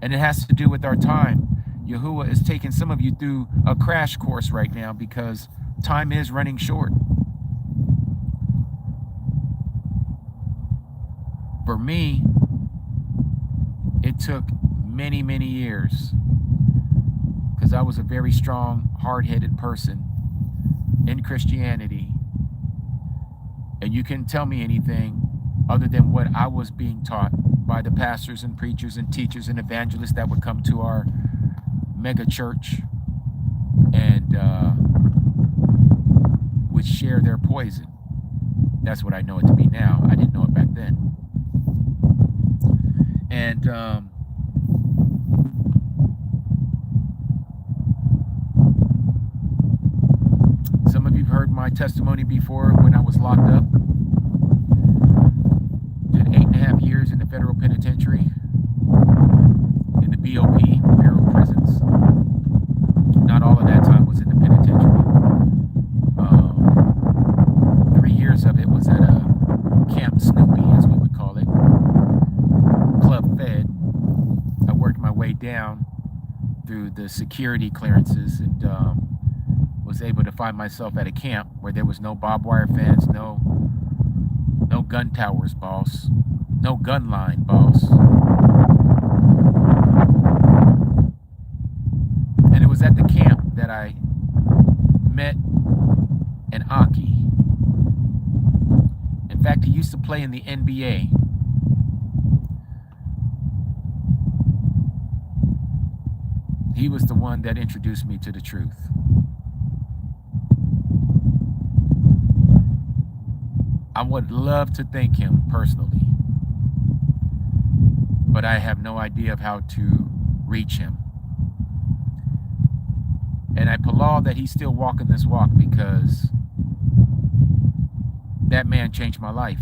And it has to do with our time. Yahuah is taking some of you through a crash course right now because time is running short. For me, it took many years because I was a very strong, hard-headed person in Christianity. And you can tell me anything other than what I was being taught by the pastors and preachers and teachers and evangelists that would come to our mega church and would share their poison. That's what I know it to be now. I didn't know it back then. And some of you have heard my testimony before when I was locked up. Did 8.5 years in the federal penitentiary, in the BOP, Bureau of Prisons. Not all of that time was in the penitentiary. 3 years of it was at a Camp Snoopy, as we would call it, Club Fed. I worked my way down through the security clearances and was able to find myself at a camp where there was no barbed wire fence, no gun towers, boss. No gun line, boss. And it was at the camp that I met an Aki. In fact, he used to play in the NBA. He was the one that introduced me to the truth. I would love to thank him personally, but I have no idea of how to reach him. And I applaud that he's still walking this walk because that man changed my life.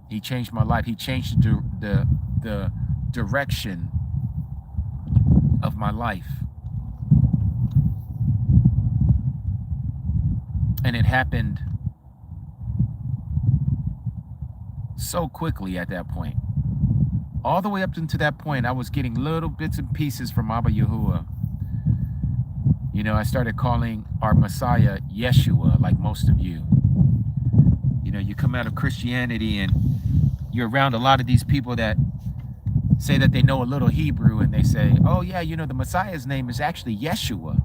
He changed my life. He changed the direction of my life. And it happened so quickly at that point. All the way up into that point, I was getting little bits and pieces from Abba Yahuah. You know, I started calling our Messiah Yeshua, like most of you. You know, you come out of Christianity and you're around a lot of these people that say that they know a little Hebrew, and they say, oh yeah, you know, the Messiah's name is actually Yeshua.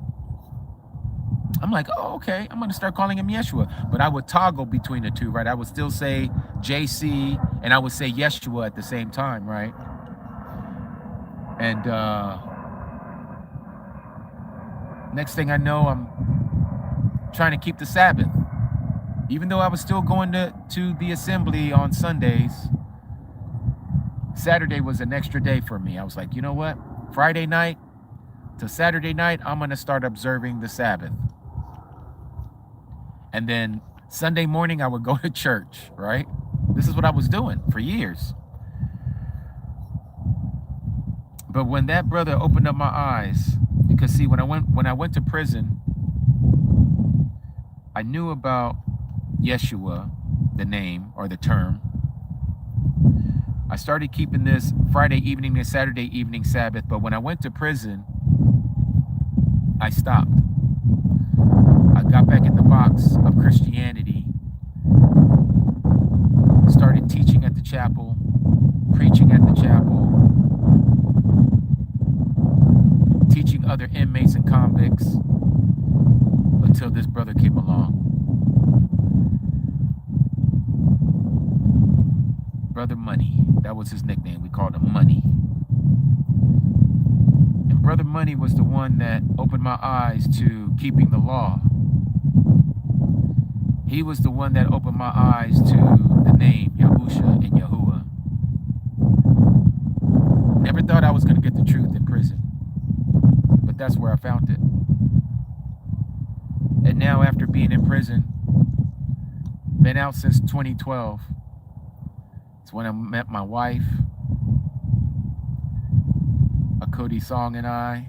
I'm like, oh, okay, I'm going to start calling him Yeshua. But I would toggle between the two, right? I would still say JC, and I would say Yeshua at the same time, right? And next thing I know, I'm trying to keep the Sabbath. Even though I was still going to the assembly on Sundays, Saturday was an extra day for me. I was like, you know what? Friday night to Saturday night, I'm going to start observing the Sabbath. And then Sunday morning, I would go to church, right? This is what I was doing for years. But when that brother opened up my eyes, because see, when I went to prison, I knew about Yeshua, the name or the term. I started keeping this Friday evening and Saturday evening Sabbath, but when I went to prison, I stopped. I got back in the box of Christianity, started teaching at the chapel, preaching at the chapel, teaching other inmates and convicts, until this brother came along. Brother Money, that was his nickname. We called him Money. And Brother Money was the one that opened my eyes to keeping the law. He was the one that opened my eyes to the name Yahusha and Yahuah. Never thought I was going to get the truth in prison, but that's where I found it. And now, after being in prison, been out since 2012, it's when I met my wife, Cody Song and I.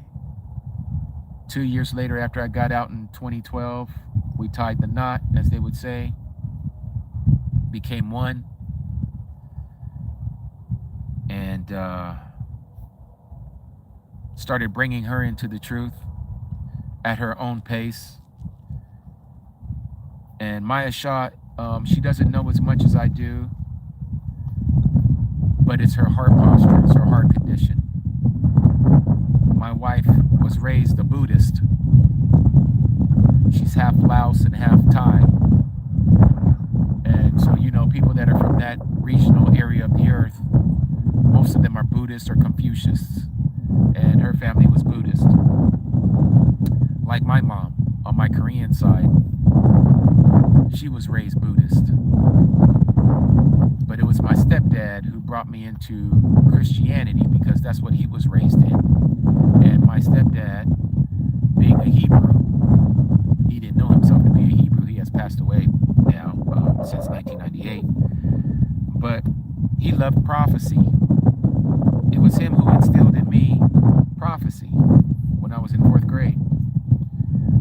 2 years later, after I got out in 2012, we tied the knot, as they would say, became one, and started bringing her into the truth at her own pace. And Maya Shah, she doesn't know as much as I do, but it's her heart posture, it's her heart condition. My wife was raised a Buddhist. She's half Laos and half Thai. And so, you know, people that are from that regional area of the earth, most of them are Buddhist or Confucius. And her family was Buddhist. Like my mom, on my Korean side, she was raised Buddhist. But it was my stepdad who brought me into Christianity because that's what he was raised in. And my stepdad, being a Hebrew, he didn't know himself to be a Hebrew. He has passed away now since 1998. But he loved prophecy. It was him who instilled in me prophecy when I was in 4th grade.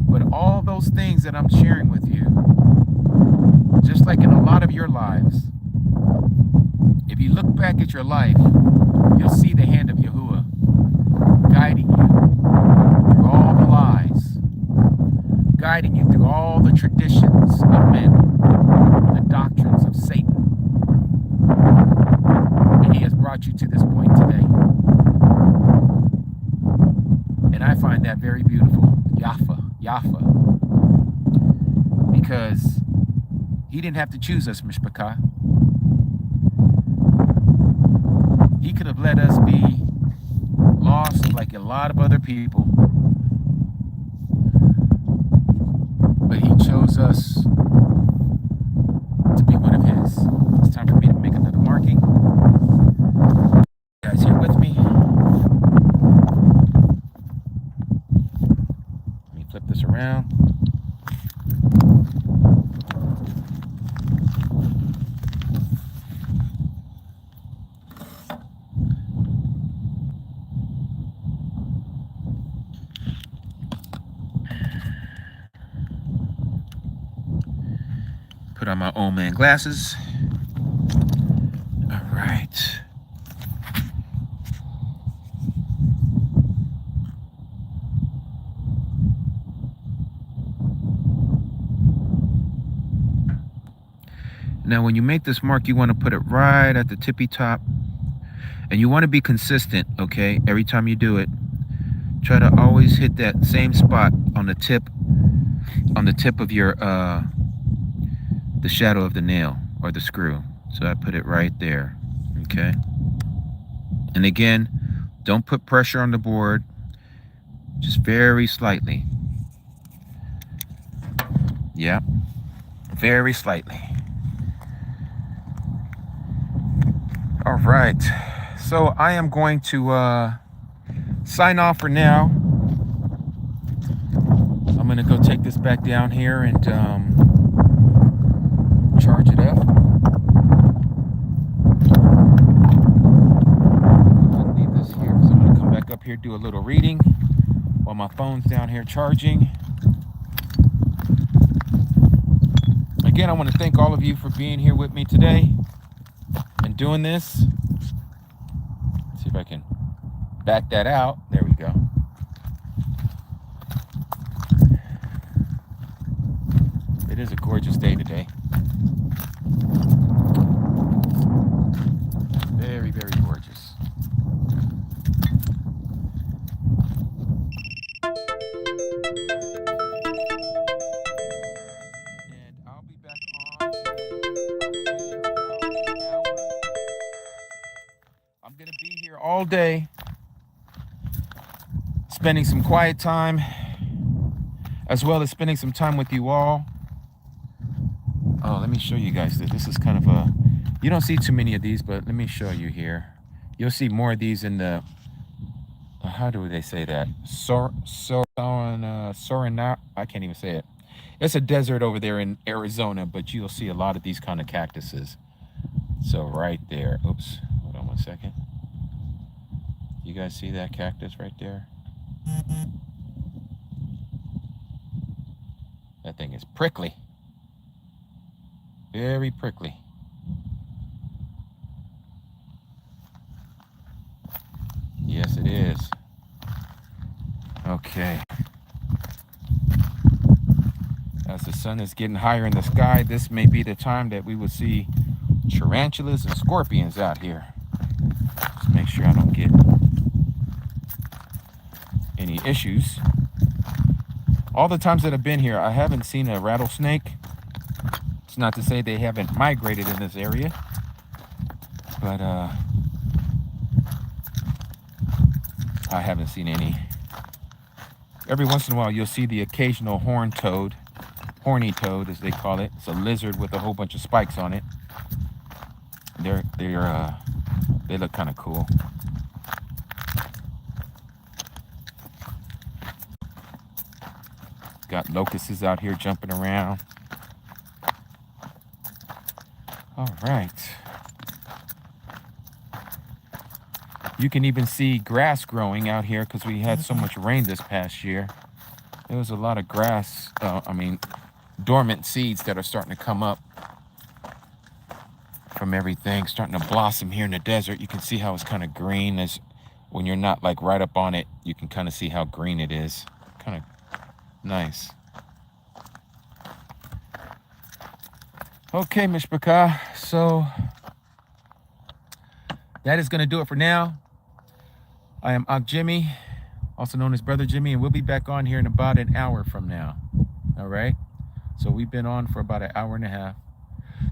But all those things that I'm sharing with you, just like in a lot of your lives, if you look back at your life, you'll see the hand of Yahuah guiding you through all the lies, guiding you through all the traditions of men, the doctrines of Satan. And he has brought you to this point today. And I find that very beautiful. Yafa. Because he didn't have to choose us, Mishpachah. He could have let us be lost like a lot of other people. But he chose us to be one of his. It's time for me to make another marking. You guys here with me? Let me flip this around. Put on my old man glasses. All right. Now, when you make this mark, you want to put it right at the tippy top. And you want to be consistent, okay? Every time you do it, try to always hit that same spot on the tip of your the shadow of the nail or the screw. So I put it right there, okay? And again, don't put pressure on the board, just very slightly. Yeah, very slightly. All right, so I am going to sign off for now. I'm gonna go take this back down here and charge it up. I'll leave this here because I'm gonna come back up here, do a little reading while my phone's down here charging. Again, I want to thank all of you for being here with me today and doing this. if I can back that out. There we go. It is a gorgeous day today. Very, very gorgeous. And I'll be back on in about an hour. I'm going to be here all day, spending some quiet time, as well as spending some time with you all. Oh, let me show you guys this. This is kind of a, you don't see too many of these, but let me show you here. You'll see more of these in the, how do they say that? Sorina, I can't even say it. It's a desert over there in Arizona, but you'll see a lot of these kind of cactuses. So right there, oops, hold on one second. You guys see that cactus right there? That thing is prickly. Very prickly. Yes, it is. Okay. As the sun is getting higher in the sky, this may be the time that we will see tarantulas and scorpions out here. Just make sure I don't get any issues. All the times that I've been here, I haven't seen a rattlesnake. It's not to say they haven't migrated in this area, but I haven't seen any. Every once in a while, you'll see the occasional horny toad, as they call it. It's a lizard with a whole bunch of spikes on it. They look kind of cool. Got locusts out here jumping around. All right. You can even see grass growing out here because we had so much rain this past year. There was a lot of grass, dormant seeds that are starting to come up from everything, starting to blossom here in the desert. You can see how it's kind of green. As when you're not like right up on it, you can kind of see how green it is. Kind of nice. Okay, Mishpachah, so that is going to do it for now. I am Ak Jimmy, also known as Brother Jimmy, and we'll be back on here in about an hour from now. All right? So we've been on for about an hour and a half.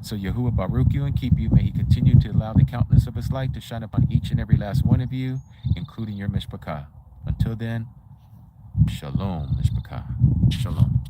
So Yahuah Baruch you and keep you. May he continue to allow the countenance of his light to shine upon each and every last one of you, including your Mishpachah. Until then, Shalom, Mishpachah. Shalom.